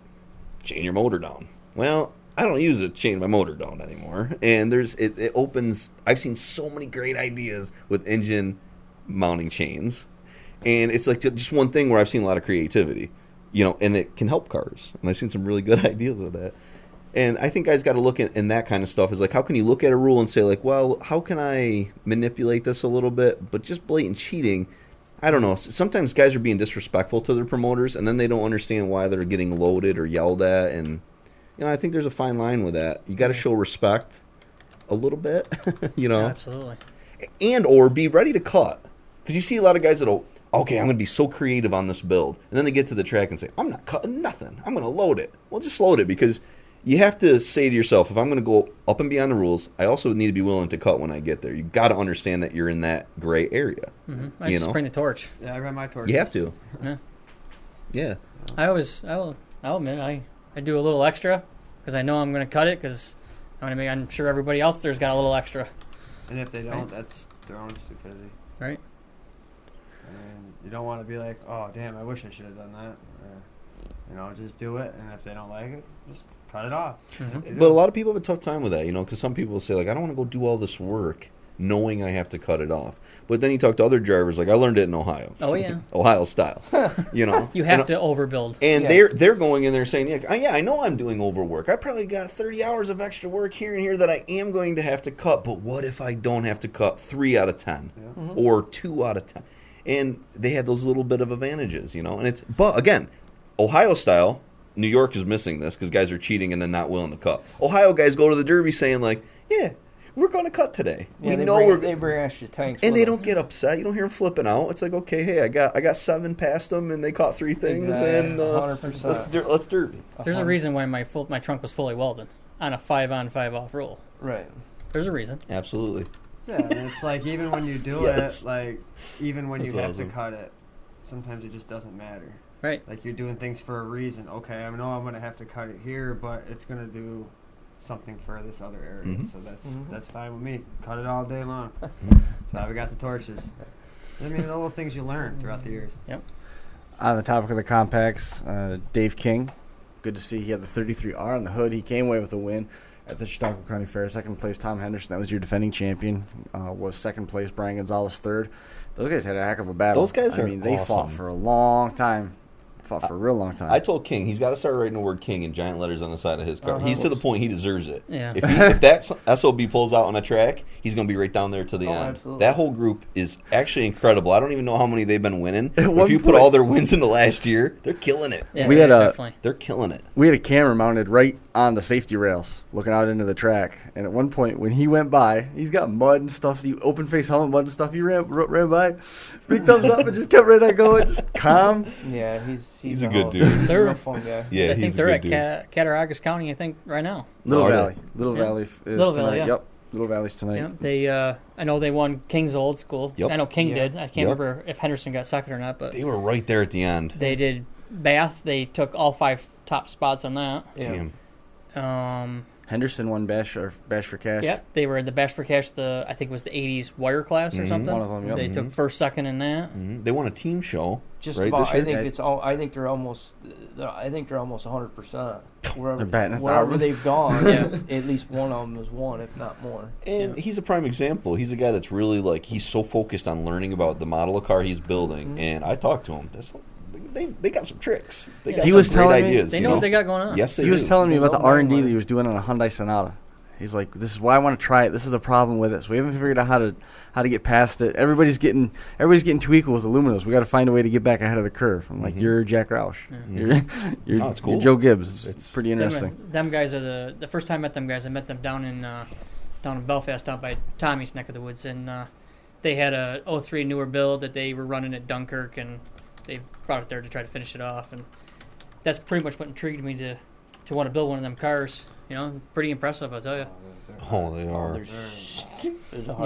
chain your motor down. Well, I don't use it to chain my motor down anymore. And it opens... I've seen so many great ideas with engine mounting chains. And it's like just one thing where I've seen a lot of creativity. And it can help cars. And I've seen some really good ideas with that. And I think guys got to look at in that kind of stuff is like, how can you look at a rule and say like, well, how can I manipulate this a little bit? But just blatant cheating, I don't know. Sometimes guys are being disrespectful to their promoters, and then they don't understand why they're getting loaded or yelled at. And I think there's a fine line with that. You got to show respect a little bit, Yeah, absolutely. And or be ready to cut, because you see a lot of guys that'll, okay, I'm going to be so creative on this build, and then they get to the track and say, I'm not cutting nothing. I'm going to load it. Well, just load it, because you have to say to yourself, if I'm going to go up and beyond the rules, I also need to be willing to cut when I get there. You got to understand that you're in that gray area. I just bring the torch. Yeah, I ran my torch. You have to. Yeah. I'll admit, I do a little extra because I know I'm going to cut it because I'm sure everybody else there's got a little extra. And if they don't, that's their own stupidity. Right. And you don't want to be like, oh, damn, I wish I should have done that. Or, just do it. And if they don't like it, just cut it off. But a lot of people have a tough time with that, because some people say, like, I don't want to go do all this work knowing I have to cut it off. But then you talk to other drivers, like, I learned it in Ohio. Oh, yeah. Ohio style. You have to overbuild. And they're going in there saying, yeah, I know I'm doing overwork. I probably got 30 hours of extra work here and here that I am going to have to cut. But what if I don't have to cut 3 out of 10 or 2 out of 10? And they had those little bit of advantages, And but again, Ohio style, New York is missing this because guys are cheating and then not willing to cut. Ohio guys go to the Derby saying like, yeah, we're going to cut today. Yeah, they bring extra tanks. And they don't get upset. You don't hear them flipping out. It's like, okay, hey, I got 7 past them and they caught 3 things. Exactly. And 100%. let's Derby. There's a reason why my trunk was fully welded on a 5-on 5-off rule. Right. There's a reason. Absolutely. Yeah, and it's like even when you do it, like even when That's you have awesome. to cut it, sometimes it just doesn't matter. Right. Like you're doing things for a reason. Okay, I know I'm going to have to cut it here, but it's going to do something for this other area. Mhm. So that's fine with me. Cut it all day long. That's why we got the torches. I mean, the little things you learn throughout the years. Yep. On the topic of the compacts, Dave King, good to see he had the 33R on the hood. He came away with a win at the Chautauqua County Fair. Second place, Tom Henderson. That was your defending champion. Was second place, Brian Gonzalez third. Those guys had a heck of a battle. Those guys are they fought awesome. for a long time. Fought for a real long time. I told King he's got to start writing the word King in giant letters on the side of his car. He's to the point he deserves it. Yeah. If that SOB pulls out on a track, he's going to be right down there to the end. Absolutely. That whole group is actually incredible. I don't even know how many they've been winning. At If one you put point- all their wins in the last year, they're killing it. Yeah, We had a- definitely. They're killing it. We had a camera mounted right on the safety rails, looking out into the track. And at one point, when he went by, he's got mud and stuff, so open face helmet, mud and stuff. He ran by, big thumbs up, and just kept right on going, just calm. Yeah, he's a good dude. He's a They're- real fun guy. Yeah, I he's think a they're good at dude. Cattaraugus County, I think, right now. Little Are they? Valley. Little Yeah. Valley is Little tonight. Valley, yeah. Yep. Little Valley's tonight. Yeah, they. I know they won King's Old School. Yep. I know King Yeah. did. I can't Yep. remember if Henderson got second or not, but They were right there at the end. they did Bath. They took all 5 top spots on that. Yeah. Damn. Henderson won Bash for Cash. Yep, they were in the Bash for Cash. I think it was the '80s wire class or something. One of them, yep. They took first, second in that. Mhm. They won a team show. Just right, about. this year? I think they're almost 100%. Wherever They're batting wherever 1,000. they've gone, Yeah. at least one of them has won, if not more. And he's a prime example. He's a guy that's really like he's so focused on learning about the model of car he's building. And I talked to him. They got some tricks. They got He some was great telling me- ideas. They you know what they got going on. Yes, they He was do. telling me about the They know R&D money. that he was doing on a Hyundai Sonata. He's like, this is why I want to try it. This is the problem with it. So we haven't figured out how to get past it. Everybody's getting too equal with aluminums. We got to find a way to get back ahead of the curve. I'm like, you're Jack Roush. You're Oh, it's cool. You're Joe Gibbs. It's pretty interesting. Them guys are the first time I met them guys. I met them down in Belfast, down by Tommy's neck of the woods, and they had a 03 newer build that they were running at Dunkirk, and they brought it there to try to finish it off, and that's pretty much what intrigued me to want to build one of them cars. You know, pretty impressive, I'll tell you. Oh, they are.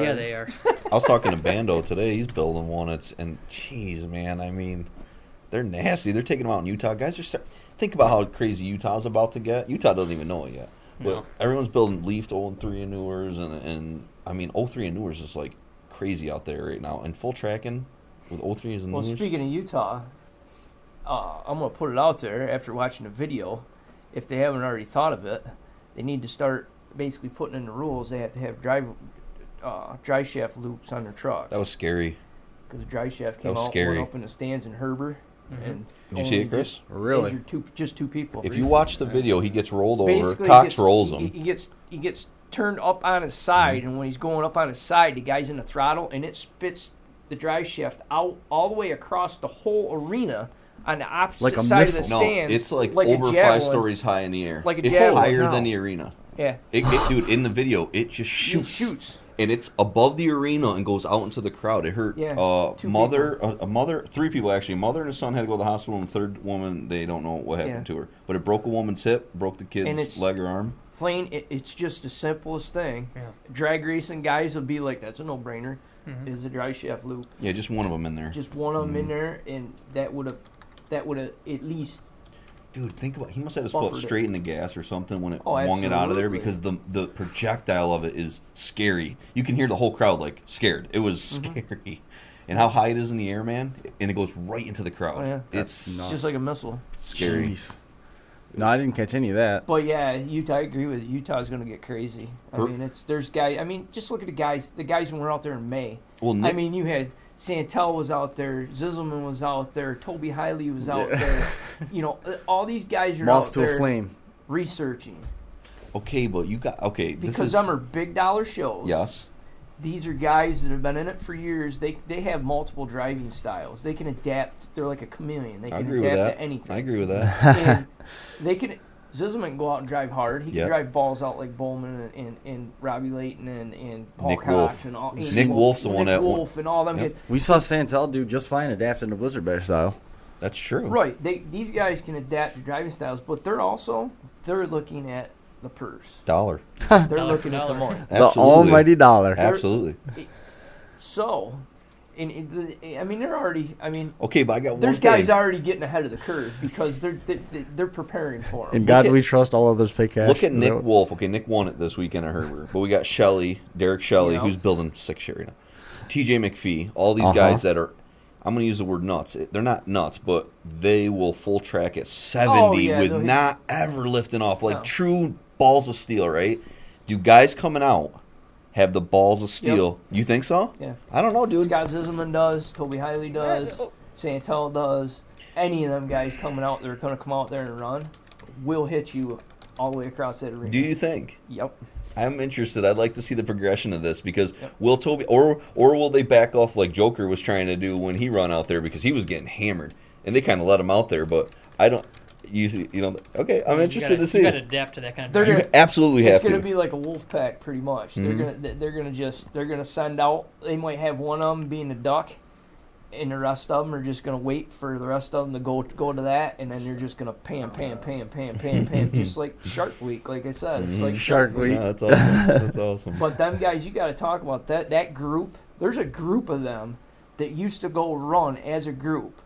Yeah, they are. I was talking to Bando today. He's building one. And jeez, man, I mean, they're nasty. They're taking them out in Utah. Guys are think about how crazy Utah's about to get. Utah doesn't even know it yet. But No. everyone's building Leaf 03 and newers, and I mean 03 and newers is like crazy out there right now. And full tracking with 03s and Well, newers. speaking of Utah, I'm going to put it out there after watching the video. If they haven't already thought of it, they need to start basically putting in the rules. They have to have dry shaft loops on their trucks. That was scary. Because dry shaft came was out, scary. went up in the stands in Herbert, and Did you see it, Chris? Really? injured just two people. If you watch the video, he gets rolled over. Basically, Cox rolls him. He gets turned up on his side, and when he's going up on his side, the guy's in the throttle, and it spits the dry shaft out all the way across the whole arena on the opposite Like a side missile. of the No, stands. it's like a over 5 javelin. stories high in the air. Like a it's javelin. higher Wow. than the arena. Yeah, Dude, in the video, it just shoots. shoots. And it's above the arena and goes out into the crowd. It hurt Yeah, a 3 people actually. A mother and a son had to go to the hospital, and the third woman, they don't know what happened to her. But it broke a woman's hip, broke the And kid's it's- leg or arm. Plain, it's just the simplest thing. Yeah. Drag racing guys will be like, that's a no-brainer. Is a dry shaft loop. Yeah, just one of them in there. Just one of them in there, and that would have at least. Dude, think about he must have his Buffered foot it. straight in the gas or something when it Oh, swung it out of there absolutely. because the projectile of it is scary. You can hear the whole crowd like scared. It was scary. And how high it is in the air, man, and it goes right into the crowd. Oh, yeah. It's It's just like a missile. scary. Jeez. No, I didn't catch any of that. But yeah, Utah. I agree with you. Utah's going to get crazy. I mean, there's guys. I mean, just look at the guys when we're out there in May. Well, I mean, you had Santel was out there, Zizelman was out there, Toby Hiley was out there. You know, all these guys are Moth out to there a flame. researching okay, but you got this because is them are big dollar shows. yes. these are guys that have been in it for years. They have multiple driving styles. They can adapt. They're like a chameleon. They can adapt to anything. I agree with that. And they can. Zisman can go out and drive hard. He can drive balls out like Bowman and Robbie Layton and Paul Nick Cox Wolf. and all. Nick Wolf's the one Nick that Wolf and all them guys. We saw Santel do just fine adapting to Blizzard Bear style. That's true. Right. These guys can adapt to driving styles, but they're looking at the purse. Dollar. They're Dollar looking for at the dollar. money. The almighty dollar. Absolutely. So, they're already. Okay, but I got one there's thing. guys already getting ahead of the curve because they're preparing for them. In God we trust, all others pay cash. Look at Nick Wolf. Okay, Nick won it this weekend at Herbert. But we got Derek Shelley, Yeah. who's building 6 year right now. TJ McPhee, all these guys that are, I'm going to use the word nuts. They're not nuts, but they will full track at 70 with not ever lifting off. Like true balls of steel, right? Do guys coming out have the balls of steel? You think so? Yeah. I don't know, dude. Scott Zisman does. Toby Hiley does. Santel does. Any of them guys coming out, they're going to come out there and run, will hit you all the way across that arena. Do you think? Yep. I'm interested. I'd like to see the progression of this because will Toby or will they back off like Joker was trying to do when he run out there because he was getting hammered and they kind of let him out there, but I don't. Okay, I'm interested to see. You got to adapt to that kind of. They're You absolutely have It's to. going to be like a wolf pack, pretty much. Mm-hmm. They're gonna send out. They might have one of them being a duck, and the rest of them are just gonna wait for the rest of them to go to that, and then you're just gonna pam, just like Shark Week, like I said. It's like Shark Week. Yeah, that's awesome. That's awesome. But them guys, you got to talk about that group. There's a group of them that used to go run as a group,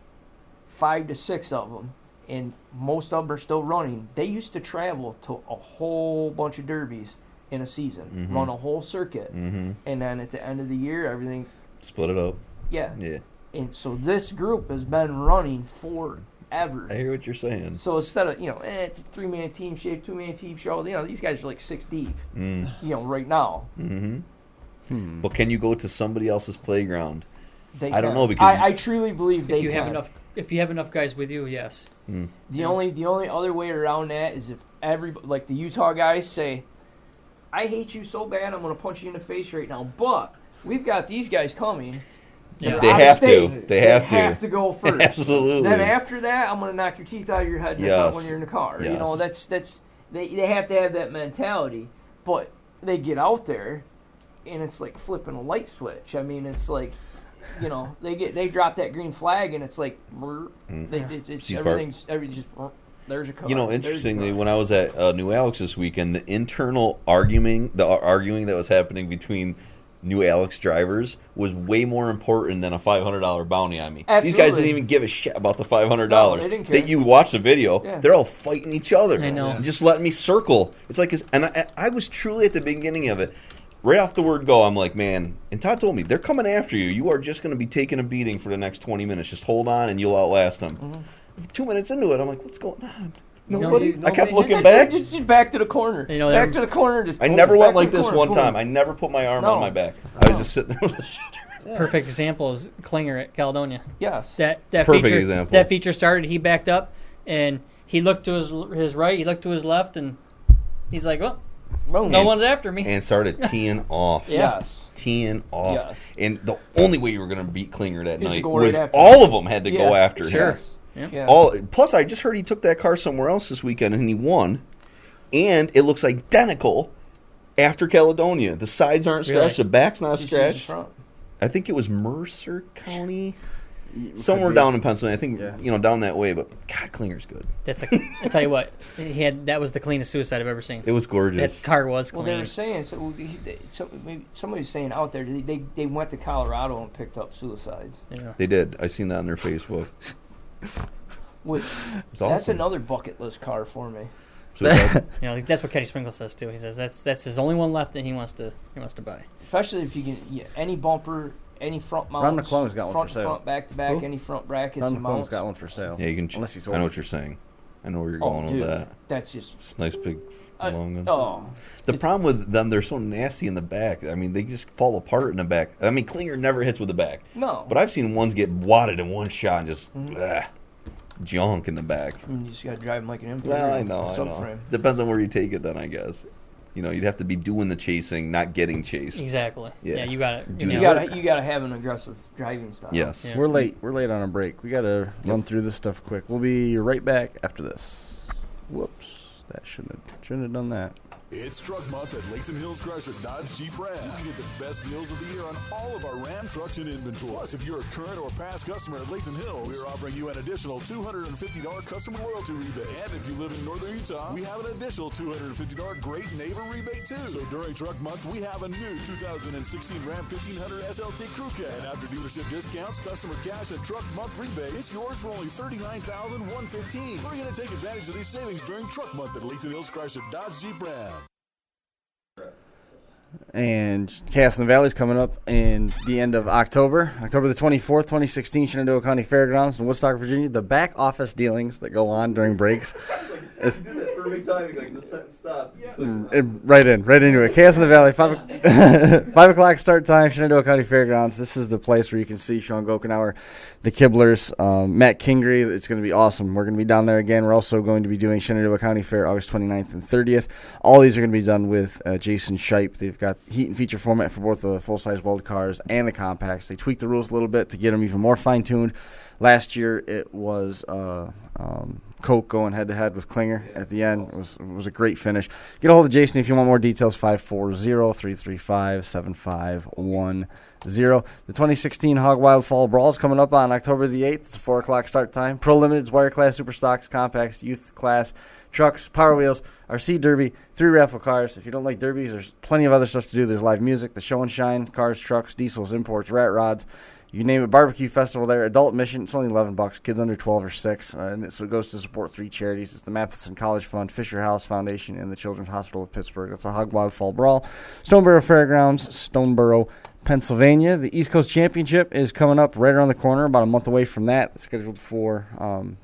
5 to 6 of them, and most of them are still running. They used to travel to a whole bunch of derbies in a season, run a whole circuit, and then at the end of the year, everything. Split it up. Yeah. Yeah. And so this group has been running forever. I hear what you're saying. So instead of, it's a 3-man team shape, 2-man team show, these guys are like 6 deep, right now. Mm-hmm. But can you go to somebody else's playground? I don't know because I truly believe they can. If you have enough guys with you, yes. The only other way around that is if like the Utah guys say, I hate you so bad, I'm going to punch you in the face right now, but we've got these guys coming. Yeah. They have to. They have to go first. Absolutely. Then after that, I'm going to knock your teeth out of your head when you're in the car. Yes. That's they have to have that mentality. But they get out there, and it's like flipping a light switch. I mean, it's like, they drop that green flag, and it's like, it's everything's just. There's a car. Interestingly, when I was at New Alex this weekend, the internal arguing that was happening between New Alex drivers was way more important than a $500 bounty on me. Absolutely. These guys didn't even give a shit about the $500. No, they didn't care. You watch the video, they're all fighting each other. I know. Just letting me circle. It's like, and I was truly at the beginning of it. Right off the word go, I'm like, man, and Todd told me, they're coming after you. You are just going to be taking a beating for the next 20 minutes. Just hold on and you'll outlast them. Mm-hmm. 2 minutes into it, I'm like, what's going on? Nobody. I kept looking back. Just back to the corner. Back to the corner. I never went like this one time. I never put my arm on my back. I was just sitting there with the shooter. Perfect example is Klinger at Caledonia. Yes. That Perfect feature, example. That feature started. He backed up, and he looked to his right. He looked to his left, and he's like, "Well, no one's after me." And started teeing off. Yes. Teeing off. Yes. And the only way you were going to beat Klinger that night was right all of them had to go after him. Sure. Yeah. Plus, I just heard he took that car somewhere else this weekend and he won. And it looks identical after Caledonia. The sides aren't scratched. The back's not scratched. I think it was Mercer County. Somewhere down in Pennsylvania. I think, down that way. But, God, Klinger's good. I tell you what, that was the cleanest suicide I've ever seen. It was gorgeous. That car was clean. Well, they were saying, somebody was saying out there, they went to Colorado and picked up suicides. Yeah. They did. I seen that on their Facebook. Which, that's awesome. another bucket list car for me. So that's what Kenny Sprinkle says too. He says that's his only one left, and he wants to buy. Especially if you can any bumper, any front mounts. Ron McClellan's got one for sale. Front, back to back, any front brackets. Ron and McClellan's mounts. got one for sale. Yeah, you can. Unless he's I know what you're saying. I know where you're going with that. That's just it's nice big long ones. The problem with them, they're so nasty in the back. I mean, they just fall apart in the back. I mean, Klinger never hits with the back. No. But I've seen ones get wadded in one shot and just junk in the back. You just got to drive them like an import. Well, I know. Depends on where you take it then, I guess. You'd have to be doing the chasing, not getting chased. Exactly. Yeah. You got it. You gotta have an aggressive driving style. Yes. Yeah. We're late on a break. We got to run through this stuff quick. We'll be right back after this. Whoops. That shouldn't have done that. It's Truck Month at Layton Hills Chrysler Dodge Jeep Ram. You can get the best deals of the year on all of our Ram trucks in inventory. Plus, if you're a current or past customer at Layton Hills, we're offering you an additional $250 customer loyalty rebate. And if you live in northern Utah, we have an additional $250 Great Neighbor rebate too. So during Truck Month, we have a new 2016 Ram 1500 SLT Crew Cab. And after dealership discounts, customer cash, and Truck Month rebate, it's yours for only $39,115. We're going to take advantage of these savings during Truck Month at Layton Hills Chrysler Dodge Jeep Ram. And Chaos in the Valley is coming up in the end of October the 24th, 2016, Shenandoah County Fairgrounds in Woodstock, Virginia. The back office dealings that go on during breaks. You did that perfect timing, like the sentence stopped. Right into it. Chaos in the Valley, 5 o'clock start time, Shenandoah County Fairgrounds. This is the place where you can see Sean Gokenauer, the Kibblers, Matt Kingery. It's going to be awesome. We're going to be down there again. We're also going to be doing Shenandoah County Fair August 29th and 30th. All these are going to be done with Jason Shipe. They've got heat and feature format for both the full-size weld cars and the compacts. They tweaked the rules a little bit to get them even more fine-tuned. Last year it was Coke going head-to-head with Klinger at the end. It was a great finish. Get a hold of Jason if you want more details, 540-335-7510. The 2016 Hog Wild Fall Brawl is coming up on October the 8th. It's a 4 o'clock start time. Pro Limiteds, Wire Class, Super Stocks, Compacts, Youth Class, Trucks, Power Wheels, RC Derby, 3 raffle cars. If you don't like derbies, there's plenty of other stuff to do. There's live music, the show and shine, cars, trucks, diesels, imports, rat rods. You name it, barbecue festival there. Adult admission, it's only $11. Kids under 12 or 6. So it goes to support 3 charities. It's the Matheson College Fund, Fisher House Foundation, and the Children's Hospital of Pittsburgh. That's a Hog Wild Fall Brawl. Stoneboro Fairgrounds, Stoneboro, Pennsylvania. The East Coast Championship is coming up right around the corner, about a month away from that. It's scheduled for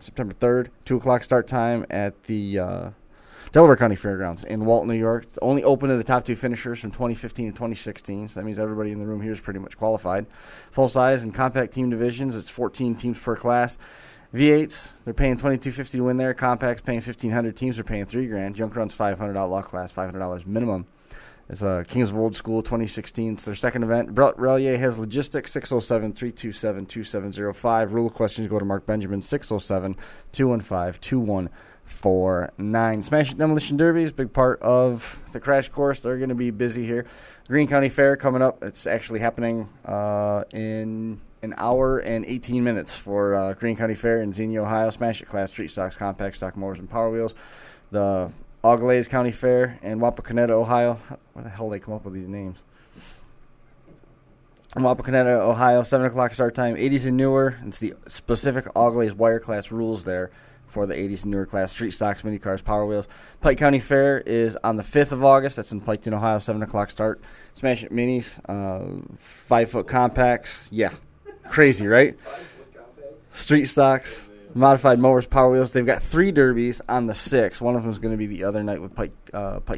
September 3rd, 2 o'clock start time at the Delaware County Fairgrounds in Walton, New York. It's only open to the top 2 finishers from 2015 and 2016, so that means everybody in the room here is pretty much qualified. Full-size and compact team divisions, it's 14 teams per class. V8s, they're paying $22.50 to win there. Compacts paying $1,500. Teams are paying $3,000. Junk Run's $500. Outlaw class $500 minimum. It's Kings of Old School 2016. It's their second event. Brett Relier has logistics, 607-327-2705. Rule of questions, go to Mark Benjamin, 607-215-2149. Smash It Demolition Derby is a big part of the crash course. They're going to be busy here. Greene County Fair coming up. It's actually happening in an hour and 18 minutes for Greene County Fair in Xenia, Ohio. Smash It class, street stocks, compact stock motors, and Power Wheels. The Auglaize County Fair in Wapakoneta, Ohio. Where the hell they come up with these names? In Wapakoneta, Ohio, 7 o'clock start time. 80s and newer. It's the specific Auglaize wire class rules there for the 80s and newer class. Street stocks, mini cars, Power Wheels. Pike County Fair is on the 5th of August. That's in Piketon, Ohio, 7 o'clock start. Smash It Minis, 5-foot compacts. Yeah, crazy, right? Street stocks, modified mowers, Power Wheels. They've got 3 derbies on the 6th. One of them is going to be the other night with Pike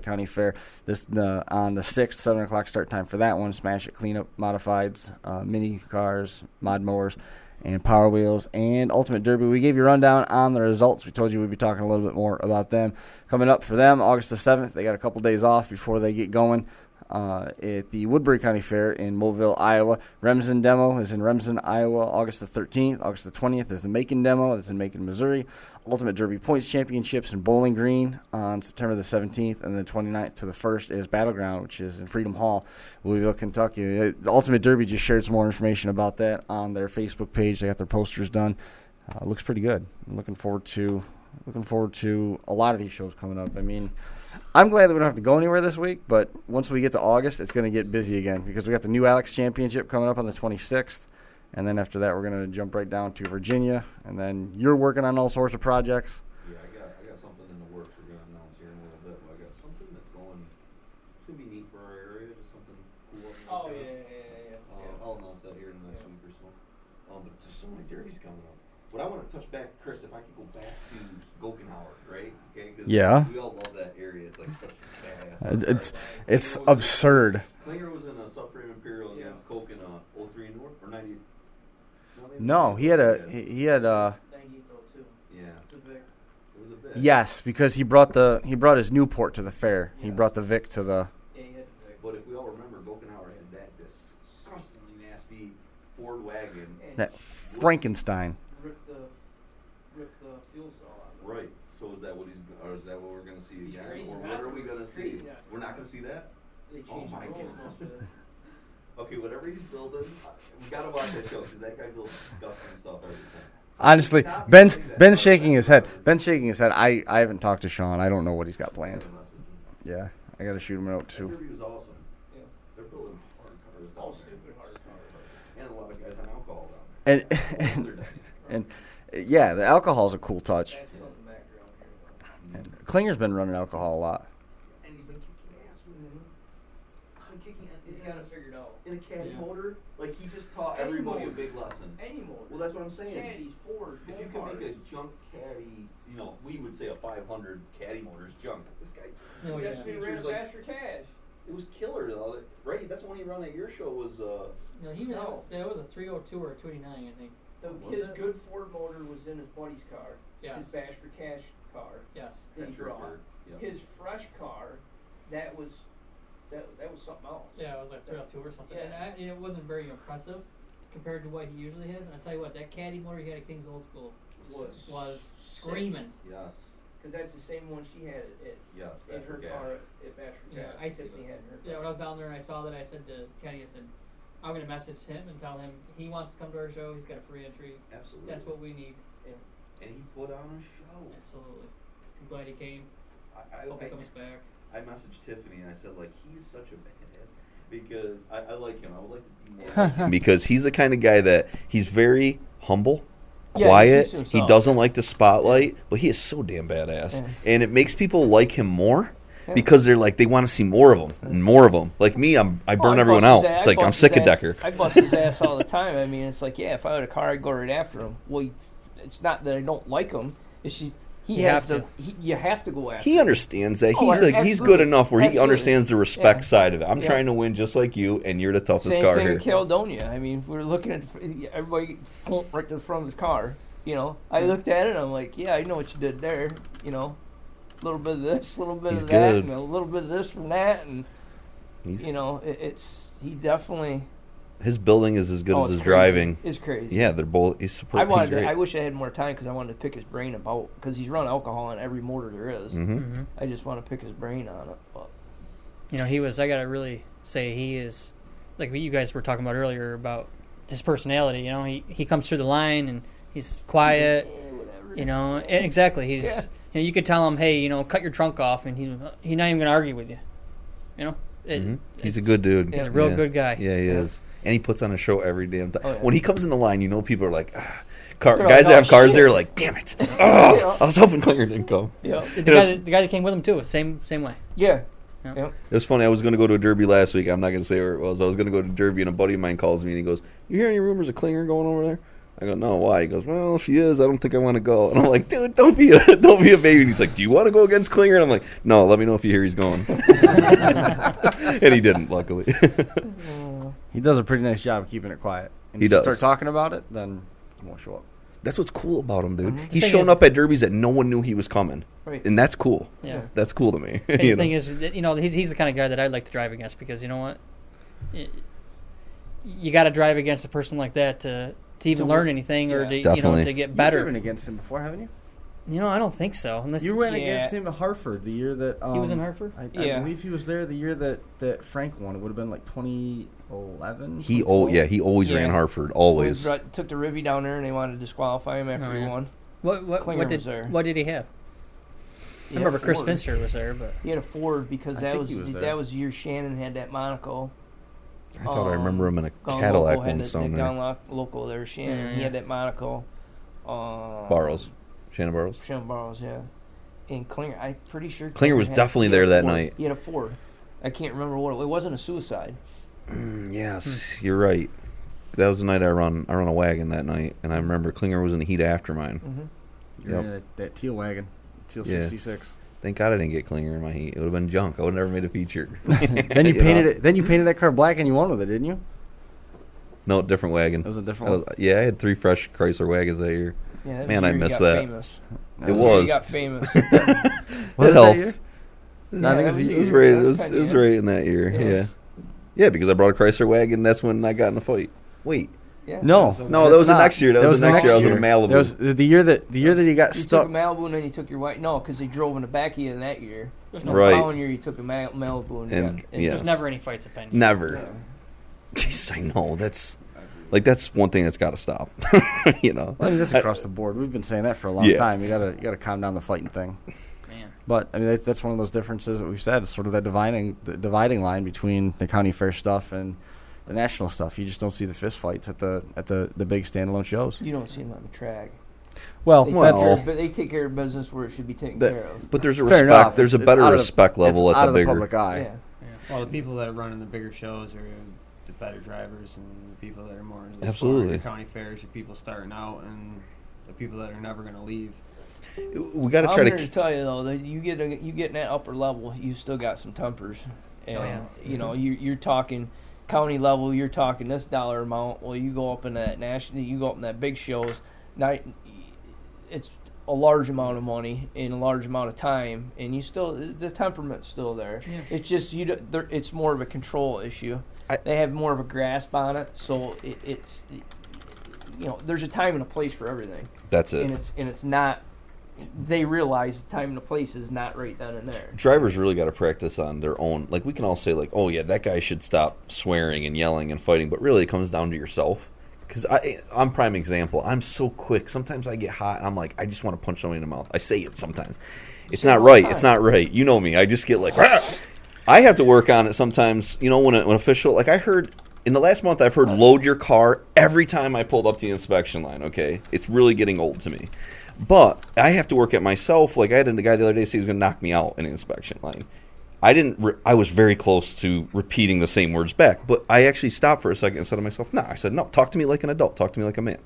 County Fair. On the 6th, 7 o'clock start time for that one. Smash It cleanup, modifieds, mini cars, mod mowers, and Power Wheels, and Ultimate Derby. We gave you a rundown on the results. We told you we'd be talking a little bit more about them. Coming up for them, August the 7th, they got a couple days off before they get going at the Woodbury County Fair in Mobile, Iowa. Remsen Demo is in Remsen, Iowa, August the 13th. August the 20th is the Macon Demo. That's in Macon, Missouri. Ultimate Derby Points Championships in Bowling Green on September the 17th, and the 29th to the 1st is Battleground, which is in Freedom Hall, Louisville, Kentucky. Ultimate Derby just shared some more information about that on their Facebook page. They got their posters done. Looks pretty good. I'm looking forward to a lot of these shows coming up. I mean, I'm glad that we don't have to go anywhere this week, but once we get to August, it's going to get busy again because we got the New Alex Championship coming up on the 26th, and then after that, we're going to jump right down to Virginia, and then you're working on all sorts of projects. Yeah, I got something in the works we're going to announce here in a little bit. But I got something that's going to be neat for our area, just something cool. I'll announce that here in the next week or so. But there's so many derbies coming up. But I want to touch back, Chris, if I could go back to Gokenauer, right? Okay, Yeah. We all love that area. It's like such a badass. It's absurd. Klinger was in a subframe Imperial against Coke in 03 North or 90. No, he had 9802. Yeah. It was a bit. Yes, because he brought his Newport to the fair. Yeah. He brought the Vic to the. Yeah, he had the Vic. But if we all remember, Bokenhauer had that disgustingly nasty Ford wagon. That Frankenstein. Ripped the fuel cell out. Right. So is that what is that what we're gonna see He's again, crazy or not what to. are we gonna see? Crazy not to. We're not gonna see that. They Oh changed my the rules God. most of it. Okay, whatever he's building, we gotta watch that show because that guy builds disgusting stuff every time. Honestly, Ben's shaking his head. Ben's shaking his head. I haven't talked to Sean. I don't know what he's got planned. Yeah, I got to shoot him a note too. That interview was awesome. Yeah. They're building hard cars. All stupid hard cars. And a lot of guys on alcohol down there. And yeah, the alcohol's a cool touch. That's what the back around here, though. And Klinger's been running alcohol a lot. And he's been kicking ass with him. He's got it figured out. In a caddy Yeah. motor, like he just taught Any everybody motor. a big lesson. Any motor. Well, that's what I'm saying. Caddies, Ford, If you can make a junk caddy, we would say a 500 caddy motor is junk. This guy just Oh, That's yeah. when he ran faster cash. it was killer though. Right? That's when he run at your show was No, he was. It was a 302 or a 289, I think. His good Ford motor was in his buddy's car. Yes. His bash for cash car. Yes. That he brought. Yep. His fresh car, that was something else. Yeah, it was like 302 or something. Yeah. And it wasn't very impressive compared to what he usually has. And I tell you what, that caddy motor he had at King's Old School was screaming. Yes. Because that's the same one she had Yes. in her car at Bash for Yeah, Cash. I see. Tiffany had in her Yeah, car. when I was down there and I saw that, I said to Kenny, I said, I'm going to message him and tell him he wants to come to our show. He's got a free entry. Absolutely. That's what we need. And he put on a show. Absolutely. I'm glad he came. I Hope he comes back. I messaged Tiffany and I said, like, he's such a badass because I like him. I would like to be more like him. Because he's the kind of guy that he's very humble, Yeah, quiet. he keeps He himself. doesn't like the spotlight, but he is so damn badass. Yeah. And it makes people like him more because they're like, they want to see more of him and more of him. Like me, I burn everyone out. It's like, I'm sick of Decker. I bust his ass all the time. I mean, it's like, yeah, if I had a car, I'd go right after him. Well, it's not that I don't like him. It's just you have to go after him. He understands that. Oh, He's good absolutely. enough where he Absolutely. understands the respect Yeah. side of it. I'm Yeah. trying to win just like you, and you're the toughest Same car thing here. in Caledonia. I mean, we're looking at everybody right to the front of his car. I looked at it and I'm like, yeah, I know what you did there. A little bit of this, a little bit He's of that, good. and a little bit of this from that, and He's, he definitely. his building is as good as it's his crazy. driving. It's crazy. Yeah, they're both. He's super. I wish I had more time because I wanted to pick his brain about because he's run alcohol on every motor there is. Mm-hmm. I just want to pick his brain on it. But. He was, I got to really say, he is, like you guys were talking about earlier about his personality. He comes through the line and he's quiet. Whatever. Exactly. He's, you could tell him, hey, cut your trunk off, and he's not even going to argue with you. He's a good dude. He's a real good guy. Yeah, he is. And he puts on a show every damn time. Oh, yeah. When he comes in the line, people are like, They're guys like, that have "Oh, cars shit." there are like, damn it. Oh, I was hoping Klinger didn't come. Yeah. The guy that came with him too, same way. Yeah. Yeah. Yeah. It was funny. I was going to go to a derby last week. I'm not going to say where it was, but I was going to go to derby, and a buddy of mine calls me, and he goes, you hear any rumors of Klinger going over there? I go, no, why? He goes, well, if she is, I don't think I want to go. And I'm like, dude, don't be a baby. And he's like, do you want to go against Klinger? And I'm like, no, let me know if you hear he's going. And he didn't, luckily. He does a pretty nice job of keeping it quiet. And He if you does. start talking about it, then he won't show up. That's what's cool about him, dude. Mhm. He's thing shown is- up at derbies that no one knew he was coming. Right. And that's cool. Yeah. That's cool to me. And the thing is, that, he's the kind of guy that I'd like to drive against because you know what? You got to drive against a person like that to even learn anything or to Definitely. to get You've better. driven against him before, haven't you? I don't think so. Unless You ran Yeah. against him at Hartford the year that he was in Hartford. I Yeah. believe he was there the year that Frank won. It would have been like 2011. He 2012? always ran Yeah. Hartford, always. Took the Rivy down there and they wanted to disqualify him after Oh, he yeah. won. What Klinger did was there. what did he have? He I remember had Chris Ford. Finster was there, but He had a Ford because I that think was he was there. that was the year Shannon had that Monaco. I thought I remember him in a Gone Cadillac Loco had once that down there. Gone Loco there, Shannon. He Yeah. had that Monaco. Barrows. Shannon Barrows. Shannon Barrows, yeah. And Klinger, I'm pretty sure Klinger was had- definitely he had there a that Ford. night. He had a Ford. I can't remember what it wasn't a suicide. Yes, you're right. That was the night I run a wagon that night, and I remember Klinger was in the heat after mine. Mm-hmm. You're Yep. in that teal wagon, teal Yeah. 66. Thank God I didn't get Klinger in my heat. It would have been junk. I would have never made a feature. Then you painted it. Then you painted that car black and you won with it, didn't you? No, different wagon. It was a different one. I had 3 fresh Chrysler wagons that year. Yeah, Man, I miss got that. Famous. It was. He got famous. Was it it that helped. year? Yeah, I think It was right. It was right in that year. Yes. Yeah, because I brought a Chrysler wagon. That's when I got in a fight. Wait, Yeah. No, no, that was the next year. That was the next year. I was in a Malibu. That was the year that he got You stuck. took a Malibu and then you took your white. No, because they drove in the back of you in that year. There's The no Right. following year you took a Malibu and yeah. There's never any fights at Penny. Never. Jeez, I know. That's one thing that's got to stop. You know. Well, I mean, that's across the board. We've been saying that for a long Yeah. time. You gotta calm down the fighting thing. Man. But I mean, that's one of those differences that we've said. It's sort of that dividing line between the county fair stuff and the national stuff. You just don't see the fist fights at the big standalone shows. You don't see them on the track. Well, But they take care of business where it should be taken care of. But there's a fair respect. enough. There's a It's better out of- respect level it's at out the of the bigger. public eye. Yeah. Well, the people that are running the bigger shows are the better drivers, and the people that are more into the Absolutely. sport, the county fairs are people starting out, and the people that are never going to leave. We got to I'm try here to. to tell you though that you get in that upper level, you still got some tempers. And, Oh, yeah. You know, you're talking county level. You're talking this dollar amount. Well, you go up in that national. You go up in that big shows. Now, it's a large amount of money in a large amount of time, and you still the temperament's still there. Yeah. It's just it's more of a control issue. They have more of a grasp on it, so it's you know, there's a time and a place for everything. That's it. And it's not. They realize the time and the place is not right then and there. Drivers really got to practice on their own. Like, we can all say, like, oh, yeah, that guy should stop swearing and yelling and fighting, but really it comes down to yourself. Because I'm prime example. I'm so quick. Sometimes I get hot, and I'm like, I just want to punch somebody in the mouth. I say it sometimes. It's not right. It's not right. You know me. I just get like, Rah! I have to work on it sometimes. You know, when an official, like I heard, in the last month, I've heard load your car every time I pulled up the inspection line, okay? It's really getting old to me. But I have to work at myself. Like, I had a guy the other day say he was going to knock me out in the inspection line. I was very close to repeating the same words back, but I actually stopped for a second and said to myself, no. I said, no, talk to me like an adult. Talk to me like a man.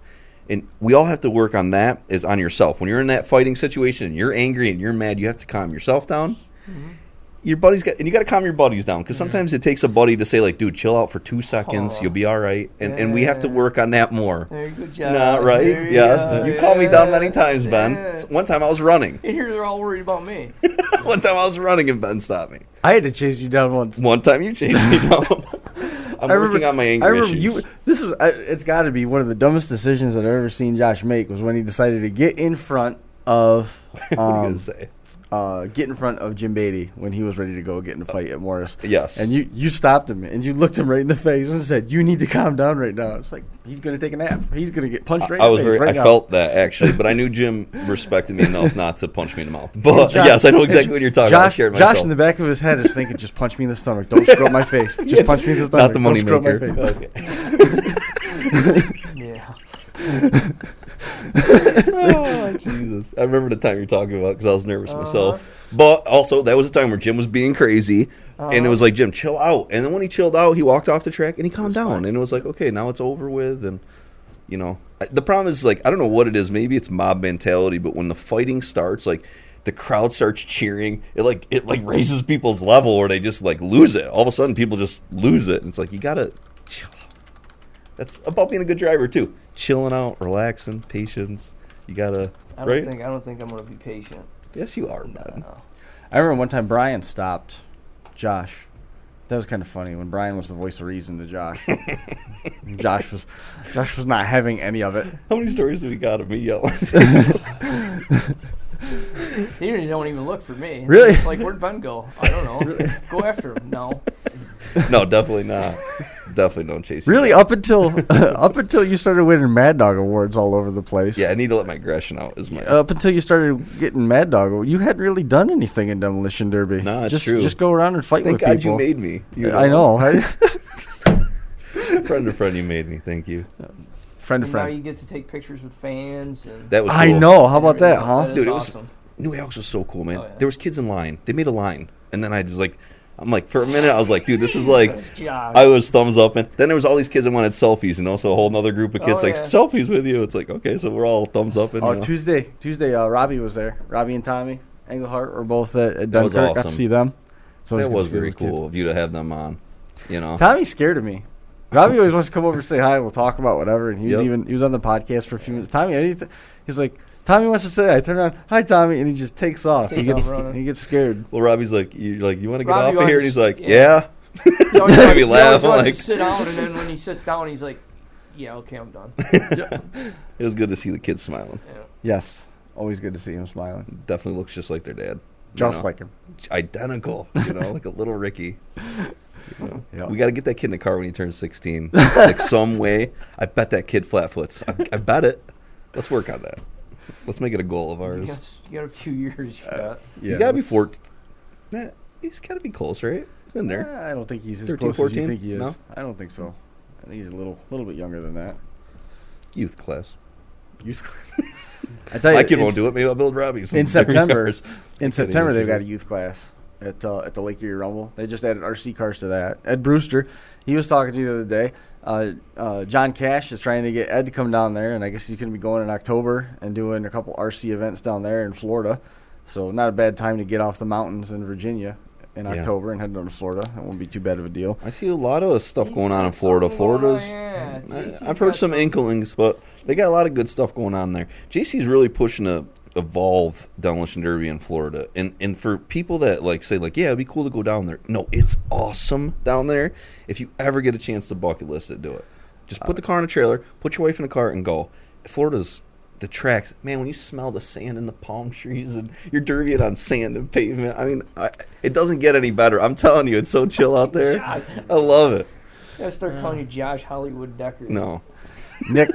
And we all have to work on that, is on yourself. When you're in that fighting situation and you're angry and you're mad, you have to calm yourself down. Mm-hmm. Your buddies and you got to calm your buddies down, because sometimes it takes a buddy to say, like, dude, chill out for 2 seconds, you'll be all right, and we have to work on that more. Very good job. Nah, right? Yes. You called me down many times, Ben. Yeah. One time I was running. And here they're all worried about me. One time I was running and Ben stopped me. I had to chase you down once. One time you chased me down. I'm working on my anger issues. This was. It's got to be one of the dumbest decisions I've ever seen Josh make. Was when he decided to get in front of. What are you gonna say? Get in front of Jim Beatty when he was ready to go get in a fight at Morris. Yes. And you stopped him and you looked him right in the face and said, "You need to calm down right now." It's like he's going to take a nap. He's going to get punched right in the face right now. I felt that actually, but I knew Jim respected me enough not to punch me in the mouth. But Josh, yes, I know exactly what you're talking about. I scared myself. Josh in the back of his head is thinking, "Just punch me in the stomach. Don't screw up my face. Just punch me in the stomach. Not the money Don't maker. screw up my face." Okay. Yeah. Oh, Jesus. I remember the time you're talking about, because I was nervous myself. But also, that was a time where Jim was being crazy, and it was like, Jim, chill out. And then when he chilled out, he walked off the track and he calmed down. Fine. And it was like, okay, now it's over with. And, you know, the problem is, like, I don't know what it is. Maybe it's mob mentality, but when the fighting starts, like, the crowd starts cheering. It raises people's level, or they just, like, lose it. All of a sudden, people just lose it. And it's like, you got to chill out. That's about being a good driver, too. Chilling out, relaxing, patience. You got to, right? I don't think I'm going to be patient. Yes, you are, man. No. I remember one time Brian stopped Josh. That was kind of funny when Brian was the voice of reason to Josh. Josh was not having any of it. How many stories do we got of me yelling? He don't even look for me. Really? Like, where'd Ben go? I don't know. Really? Go after him. No. No, definitely not. Definitely don't chase. Really, up until you started winning Mad Dog awards all over the place. Yeah, I need to let my aggression out. Up until you started getting Mad Dog, you hadn't really done anything in Demolition Derby. No, it's just, true. Just go around and fight Thank with God people. you made me. I know. Friend to friend, you made me. Thank you. Friend to And friend. now you get to take pictures with fans. And That was cool. I know. How about that, huh? That Dude, is it was awesome. New Alex was so cool, man. Oh, yeah. There was kids in line. They made a line, and then I'm like, for a minute, I was like, dude, this is like, Nice job. I was thumbs up, and then there was all these kids that wanted selfies, and also a whole other group of kids Oh, like, yeah. selfies with you. It's like, okay, so we're all thumbs up. And, Oh, you know. Tuesday, Robbie was there. Robbie and Tommy Englehart were both at That was Dunkirk. Got to awesome. see them. So That was very cool of you to have them on. You know, Tommy's scared of me. Robbie always wants to come over and say hi. We'll talk about whatever. And he was on the podcast for a few minutes. Tommy, he's like, Tommy wants to say hi. I turn around, hi Tommy, and he just takes off. He gets scared. Well, Robbie's like, you want to get off Robbie of here? And he's like, yeah. He always made me laugh. He always wants to sit down, and then when he sits down, he's like, yeah, okay, I'm done. It was good to see the kids smiling. Yeah. Yes, always good to see him smiling. Definitely looks just like their dad. Just like him. Identical, like a little Ricky. Yep. We got to get that kid in the car when he turns 16. Like some way. I bet that kid flat-foots. I bet it. Let's work on that. Let's make it a goal of ours. You got a few years. You got to be 14. He's got to be close, right? In there. I don't think he's as 13, close 14? as you think he is. No? I don't think so. I think he's a little bit younger than that. Youth class. I tell you, My kid won't do it. Maybe I'll build Robbie's. In September. In September, they've got a youth class at the Lake Erie Rumble. They just added RC cars to that. Ed Brewster, he was talking to you the other day. John Cash is trying to get Ed to come down there, and I guess he's going to be going in October and doing a couple RC events down there in Florida. So not a bad time to get off the mountains in Virginia in October and head down to Florida. That won't be too bad of a deal. I see a lot of stuff going on in Florida. I've heard some inklings, but they got a lot of good stuff going on there. JC's really pushing to evolve Demolition Derby in Florida. And for people that say yeah, it'd be cool to go down there. No, it's awesome down there. If you ever get a chance to bucket list it, do it. Just put the car in a trailer, put your wife in the car, and go. Florida's the tracks. Man, when you smell the sand in the palm trees and you're derbying on sand and pavement, I mean, it doesn't get any better. I'm telling you, it's so chill out there. I love it. I gotta start calling you Josh Hollywood Decker. No. Nick,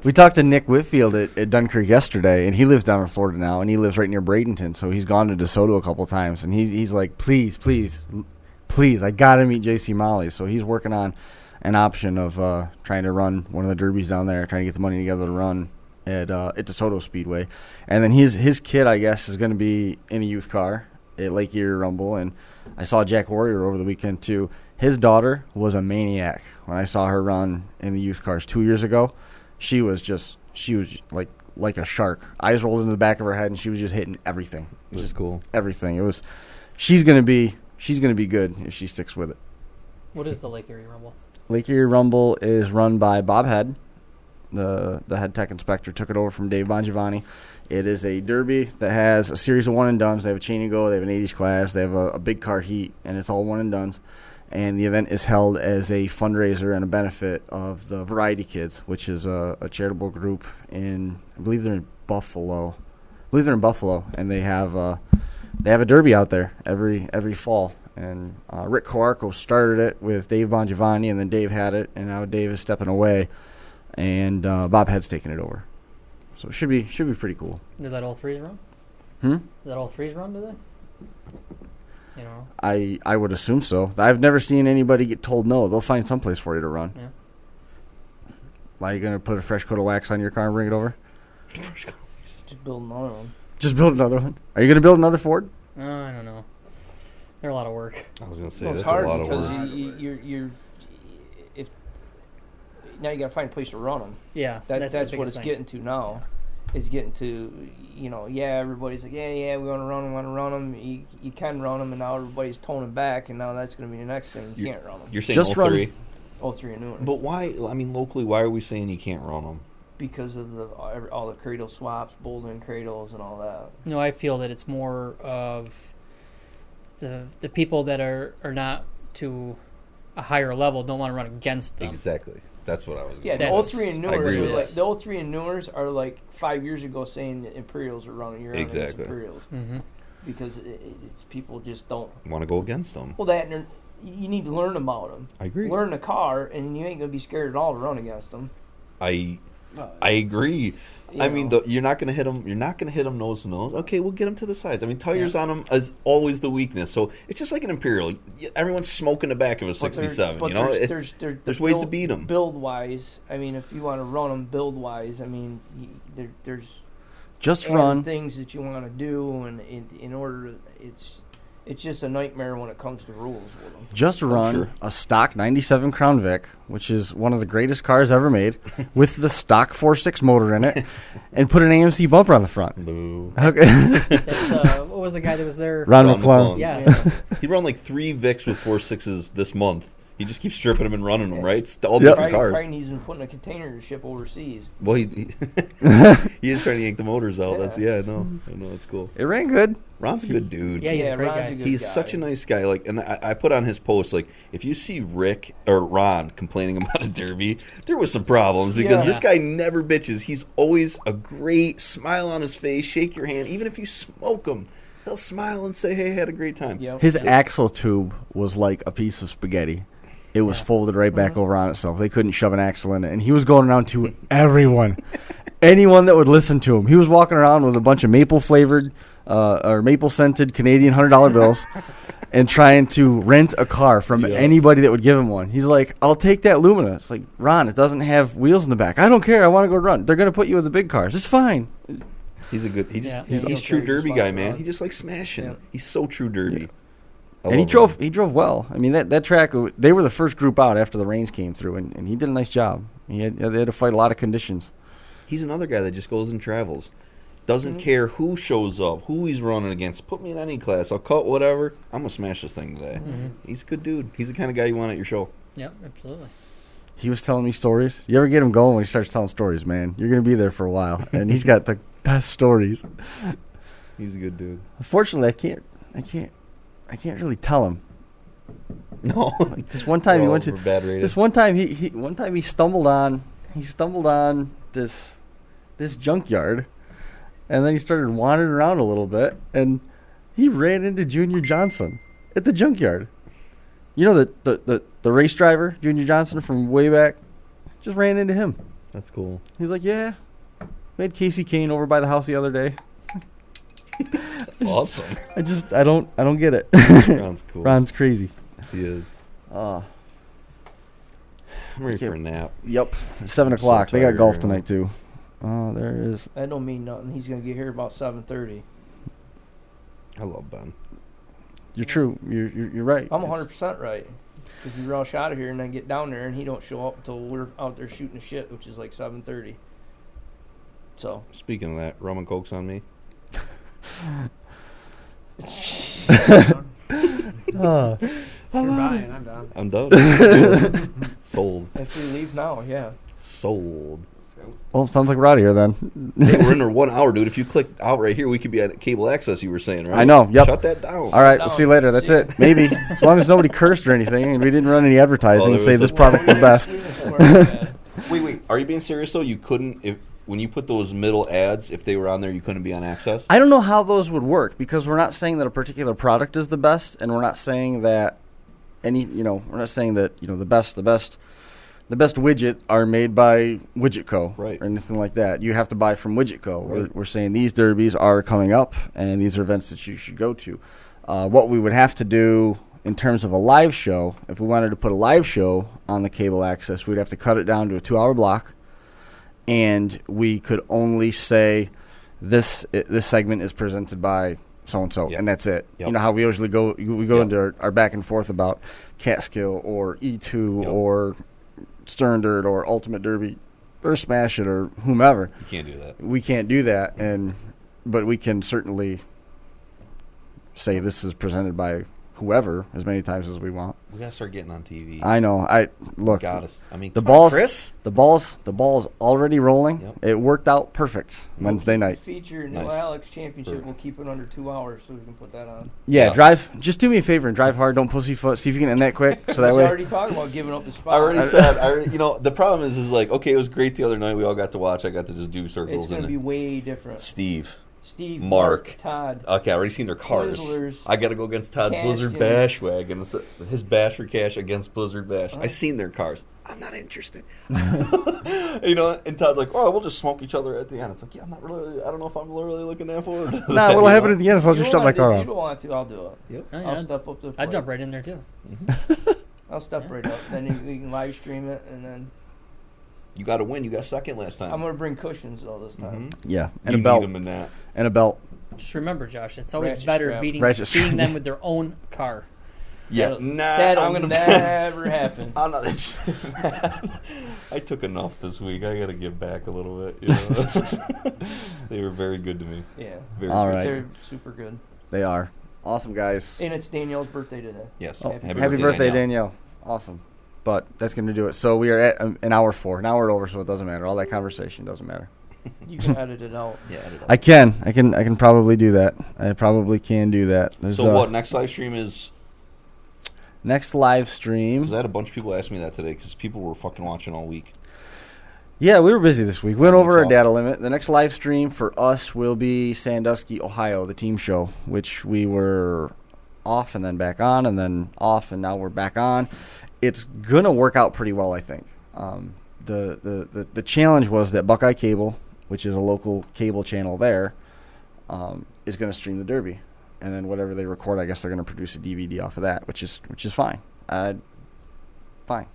we talked to Nick Whitfield at Dunkirk yesterday, and he lives down in Florida now, and he lives right near Bradenton, so he's gone to DeSoto a couple times, and he's like, please, I gotta meet JC Molly. So he's working on an option of trying to run one of the derbies down there, trying to get the money together to run at DeSoto Speedway, and then his kid, I guess, is going to be in a youth car at Lake Erie Rumble, and I saw Jack Warrior over the weekend too. His daughter was a maniac when I saw her run in the youth cars 2 years ago. She was like a shark. Eyes rolled into the back of her head, and she was just hitting everything. Just cool. Everything. She's gonna be good if she sticks with it. What is the Lake Erie Rumble? Lake Erie Rumble is run by Bob Head. The head tech inspector took it over from Dave Bongiovanni. It is a derby that has a series of one and dones. They have a chain and go. They have an 80s class. They have a big car heat, and it's all one and dones. And the event is held as a fundraiser and a benefit of the Variety Kids, which is a charitable group I believe they're in Buffalo. And they have a derby out there every fall. And Rick Coarco started it with Dave Bongiovanni, and then Dave had it, and now Dave is stepping away, and Bob Head's taking it over. So it should be pretty cool. Did that all threes run? Did that all threes run, do they? You know, I would assume so. I've never seen anybody get told no. They'll find some place for you to run. Yeah. Why are you going to put a fresh coat of wax on your car and bring it over? Just build another one. Just build another one? Are you going to build another Ford? I don't know. They're a lot of work. I was going to say, it's that's hard a lot of because work. now you got to find a place to run them. Yeah, that's what it's getting to now. Is getting to, everybody's like, we want to run them. You can run them, and now everybody's toning back, and now that's going to be the next thing. You can't run them. You're saying just 03? 03 and newer. But why, locally, why are we saying you can't run them? Because of all the cradle swaps, Bolden cradles, and all that. No, I feel that it's more of the people that are not to a higher level don't want to run against them. Exactly. That's what I was going to say. Yeah, the 03 and Newers the 03 and Newers are like 5 years ago saying that Imperials are running. You're exactly. Imperials. Mm-hmm. Because it's people just don't want to go against them. Well, you need to learn about them. I agree. Learn the car, and you ain't going to be scared at all to run against them. I agree. You're not going to hit them. You're not going to hit them nose to nose. Okay, we'll get them to the sides. Tires on them is always the weakness. So it's just like an Imperial. Everyone's smoking the back of a 67. There's ways to beat them. Build wise, if you want to run them build wise, there's just run things that you want to do, and in order, it's just a nightmare when it comes to rules with them. Just run a stock 97 Crown Vic, which is one of the greatest cars ever made, with the stock 4.6 motor in it, and put an AMC bumper on the front. Boo. Okay. What was the guy that was there? Ron McClung. Yes. He run like 3 Vics with 4.6s this month. He just keeps stripping them and running them, right? It's all different cars. Probably needs them put in a container to ship overseas. Well, he is trying to yank the motors out. Yeah. I know, it's cool. It ran good. Ron's a good dude. Yeah, he's a great Ron's guy. a good He's guy. such a nice guy. Like, and I put on his post, like, if you see Rick or Ron complaining about a derby, there was some problems because this guy never bitches. He's always a great smile on his face, shake your hand. Even if you smoke him, he'll smile and say, hey, I had a great time. Yep. His axle tube was like a piece of spaghetti. It was folded right back over on itself. They couldn't shove an axle in it. And he was going around to everyone. Anyone that would listen to him. He was walking around with a bunch of maple-flavored or maple-scented Canadian $100 bills and trying to rent a car from anybody that would give him one. He's like, I'll take that Lumina. It's like, Ron, it doesn't have wheels in the back. I don't care. I want to go run. They're going to put you with the big cars. It's fine. He's a good. He's he'll true carry derby his guy, sponsor man. on. He just likes smashing. Yeah. He's so true derby. And he drove well. I mean, that track, they were the first group out after the rains came through, and he did a nice job. They had to fight a lot of conditions. He's another guy that just goes and travels. Doesn't care who shows up, who he's running against. Put me in any class. I'll cut whatever. I'm going to smash this thing today. He's a good dude. He's the kind of guy you want at your show. Yep, absolutely. He was telling me stories. You ever get him going when he starts telling stories, man? You're going to be there for a while. And he's got the best stories. He's a good dude. Unfortunately, I can't really tell him. No. Like this one time he went to bad rated. this one time he stumbled on this junkyard, and then he started wandering around a little bit, and he ran into Junior Johnson at the junkyard. You know the race driver, Junior Johnson from way back, just ran into him. That's cool. He's like, yeah, we had Casey Kane over by the house the other day. Awesome. I don't get it. Ron's cool. Ron's crazy. He is. I'm ready for a nap. Yep. 7 o'clock. They got tired golf right tonight too. There is. That don't mean nothing. He's gonna get here about 7:30. I love Ben. You're true. You're right. I'm 100% right. Because we rush out of here and then get down there, and he don't show up until we're out there shooting the shit, which is like 7:30. So. Speaking of that, rum and coke's on me. I'm done. I'm done. Sold. If we leave now, yeah. Sold. Well, sounds like we're out of here then. Hey, we're under 1 hour, dude. If you click out right here, we could be at cable access, you were saying, right? I know. Yep. Shut that down. All right. We'll see you later. That's See ya. it. Maybe as long as nobody cursed or anything, and we didn't run any advertising Oh, and there say was this a- product the best. Wait. Are you being serious, though? You couldn't, when you put those middle ads, if they were on there, you couldn't be on access? I don't know how those would work because we're not saying that a particular product is the best, and we're not saying that we're not saying that the best widget are made by Widget Co. Right. Or anything like that. You have to buy from Widget Co. Right. We're saying these derbies are coming up, and these are events that you should go to. What we would have to do in terms of a live show, if we wanted to put a live show on the cable access, we'd have to cut it down to a 2-hour block, and we could only say this segment is presented by so-and-so, Yep. and that's it. Yep. You know how we usually go Yep. into our back and forth about Catskill or E2 Yep. or Stern Dirt or Ultimate Derby or Smash It or whomever. You can't do that. We can't do that, but we can certainly say this is presented by whoever as many times as we want. We got to start getting on TV. I know. Look. Got us. I mean, The come on, ball's Chris. the ball's already rolling. Yep. It worked out perfect Wednesday night. Feature Nice. New Alex Championship. We'll keep it under 2 hours so we can put that on. Yeah, Yeah. just do me a favor and drive hard. Don't pussyfoot. See if you can end that quick, so that He's way. already talking about giving up the spot. I already said, the problem is like, okay, it was great the other night. We all got to watch. I got to just do circles. It's going to be way different. Steve, Mark, Todd. Okay, I already seen their cars. Twizzlers, I got to go against Todd's Cash Blizzard Games. Bash wagon. It's his Basher Cash against Blizzard Bash. I seen their cars. I'm not interested. And Todd's like, oh, we'll just smoke each other at the end. It's like, yeah, I'm not really. I don't know if I'm really looking that forward. to Nah, that, what'll you happen know? at the end is I'll just shut my car If off. you don't want to, I'll do it. Yep. Oh, yeah, I'll step up to the plate. I'd jump right in there too. I'll step right up. Then we can live stream it, and then You got to win. You got second last time. I'm going to bring cushions though this time. Yeah, and You a belt. need them in that. And a belt. Just remember, Josh, it's always Ratchet better strap. beating Ratchet strap. them with their own car. Yeah, That'll I'm gonna never happen. I'm not interested in that. I took enough this week. I got to give back a little bit. They were very good to me. Yeah. Very All good. right. They're super good. They are awesome guys. And it's Danielle's birthday today. Yes. Oh, Happy happy birthday, Danielle. Awesome. But that's going to do it. So we are at an hour 4. Now we're over, so it doesn't matter. All that conversation doesn't matter. You can edit it out. Yeah, edit it out. I can probably do that. I probably can do that. So what, next live stream is? Next live stream. Because I had a bunch of people ask me that today because people were fucking watching all week. Yeah, we were busy this week. We went over our data limit. The next live stream for us will be Sandusky, Ohio, the team show, which we were off and then back on and then off and now we're back on. It's going to work out pretty well, I think. The challenge was that Buckeye Cable, which is a local cable channel there, is going to stream the Derby. And then whatever they record, I guess they're going to produce a DVD off of that, which is fine. Fine.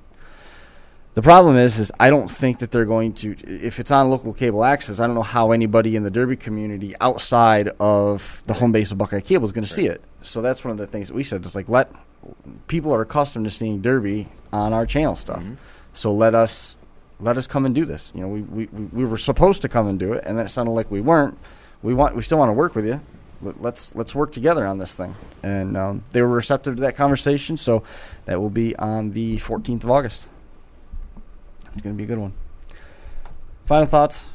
The problem is I don't think that they're going to, if it's on local cable access, I don't know how anybody in the Derby community outside of the home base of Buckeye Cable is going to see it. So that's one of the things that we said. It's like, people are accustomed to seeing Derby on our channel stuff. Mm-hmm. So let us come and do this. You know, we were supposed to come and do it, and then it sounded like we weren't. We still want to work with you. Let's work together on this thing. And they were receptive to that conversation, so that will be on the 14th of August. It's going to be a good one. Final thoughts?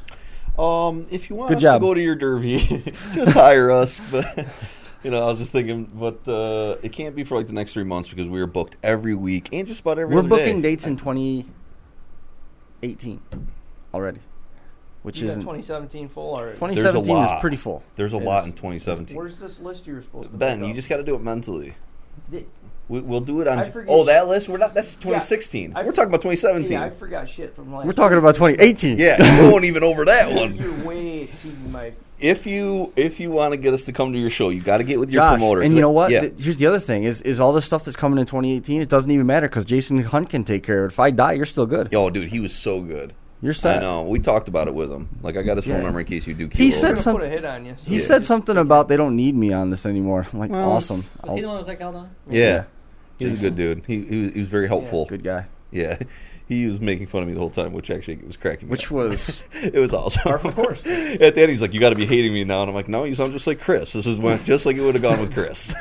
If you want us to go to your Derby, just hire us. But I was just thinking, but it can't be for like the next 3 months because we are booked every week and just about every other day. We're booking dates in 2018 already. Which is 2017 full already. 2017 is pretty full. There's a lot in 2017. Where's this list you were supposed to Ben, you just got to do it mentally. We'll do it on. That list. We're not. That's 2016. Yeah, we're talking about 2017. Yeah, I forgot shit from last. We're talking about 2018. Yeah, you're going even over that one. You're way exceeding my. If you want to get us to come to your show, you got to get with your Josh, promoter. And you know what? Yeah. Here's the other thing: is all this stuff that's coming in 2018. It doesn't even matter because Jason Hunt can take care of it. If I die, you're still good. Yo, dude, he was so good. You're set. I know. We talked about it with him. Like, I got his phone number in case you do. He said something. Put a hit on you. He said something about they don't need me on this anymore. I'm like, awesome. Was he the one who was like held on? Yeah. He was a good dude. He was very helpful. Yeah. Good guy. Yeah. He was making fun of me the whole time, which actually was cracking me Which up. was... It was awesome. Of course. At the end, he's like, you got to be hating me now. And I'm like, no, you sound just like Chris. This is just like it would have gone with Chris.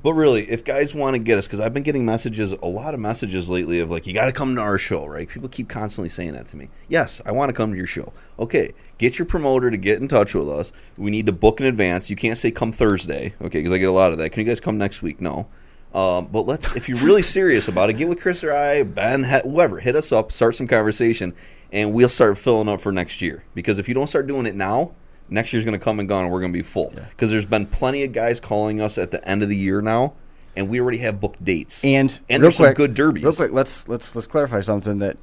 But really, if guys want to get us, because I've been getting a lot of messages lately of like, you got to come to our show, right? People keep constantly saying that to me. Yes, I want to come to your show. Okay, get your promoter to get in touch with us. We need to book in advance. You can't say come Thursday, okay, because I get a lot of that. Can you guys come next week? No. But if you're really serious about it, get with Chris or I, Ben, whoever, hit us up, start some conversation, and we'll start filling up for next year. Because if you don't start doing it now, next year's going to come and go, and we're going to be full. Because there's been plenty of guys calling us at the end of the year now, and we already have booked dates. And there's some good derbies. Real quick, let's clarify something. That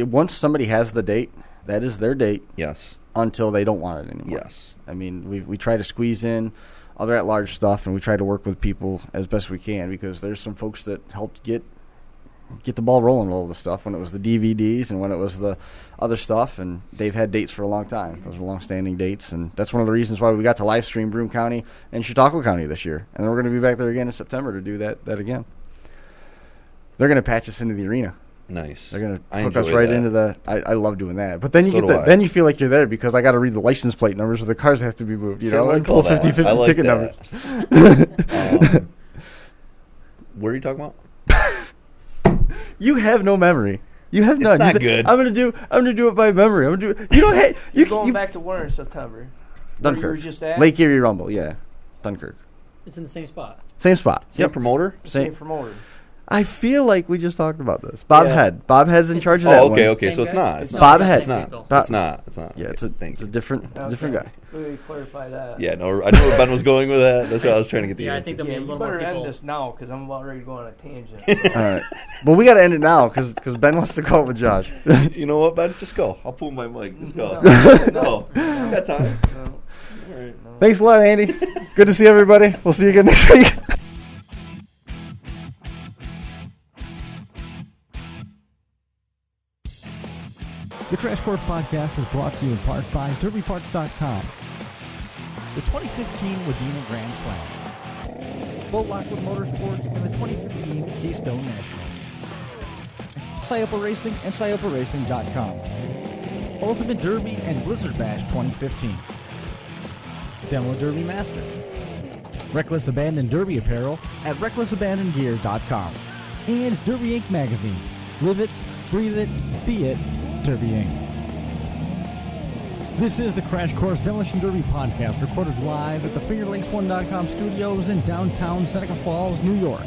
once somebody has the date, that is their date. Yes. Until they don't want it anymore. Yes. I mean, we try to squeeze in other at-large stuff, and we try to work with people as best we can because there's some folks that helped get the ball rolling with all the stuff when it was the DVDs and when it was the other stuff, and they've had dates for a long time. Those are long-standing dates, and that's one of the reasons why we got to live stream Broome County and Chautauqua County this year, and then we're going to be back there again in September to do that again. They're going to patch us into the arena. Nice. They're going to hook us right into the. I love doing that, but then you then you feel like you're there because I got to read the license plate numbers or the cars have to be moved. You know, and pull 50-50 ticket numbers. What are you talking about? You have no memory. You have none. It's not good. I'm gonna do it by memory. I'm gonna do it. You don't hate. You're going back to where in September? Dunkirk. Where you were just at? Lake Erie Rumble. Yeah, Dunkirk. It's in the same spot. Same spot. Same promoter. Same promoter. I feel like we just talked about this. Bob Head. Bob Head's in charge of that one. Okay. So it's not. Bob Head. It's not. Yeah, it's a different guy. Let me clarify that. Yeah, no, I knew where Ben was going with that. That's why I was trying to get the answer. I think there'll be a little more people. You better end this now because I'm about ready to go on a tangent. All right. Well, we got to end it now because Ben wants to call it with Josh. You know what, Ben? Just go. I'll pull my mic. Just go. No. I got time. No. All right. No. Thanks a lot, Andy. Good to see everybody. We'll see you again next week. The Crash Course Podcast is brought to you in part by DerbyParts.com. The 2015 Wadena Grand Slam. Boat Lockwood Motorsports and the 2015 Keystone National. Scioppa Racing and ScioppaRacing.com. Ultimate Derby and Blizzard Bash 2015. Demo Derby Masters. Reckless Abandon Derby Apparel at RecklessAbandonGear.com. and Derby Inc. magazine. Live it, breathe it, be it, Derby Inc. This is the Crash Course Demolition Derby podcast, recorded live at the FingerLakes1.com studios in downtown Seneca Falls, New York.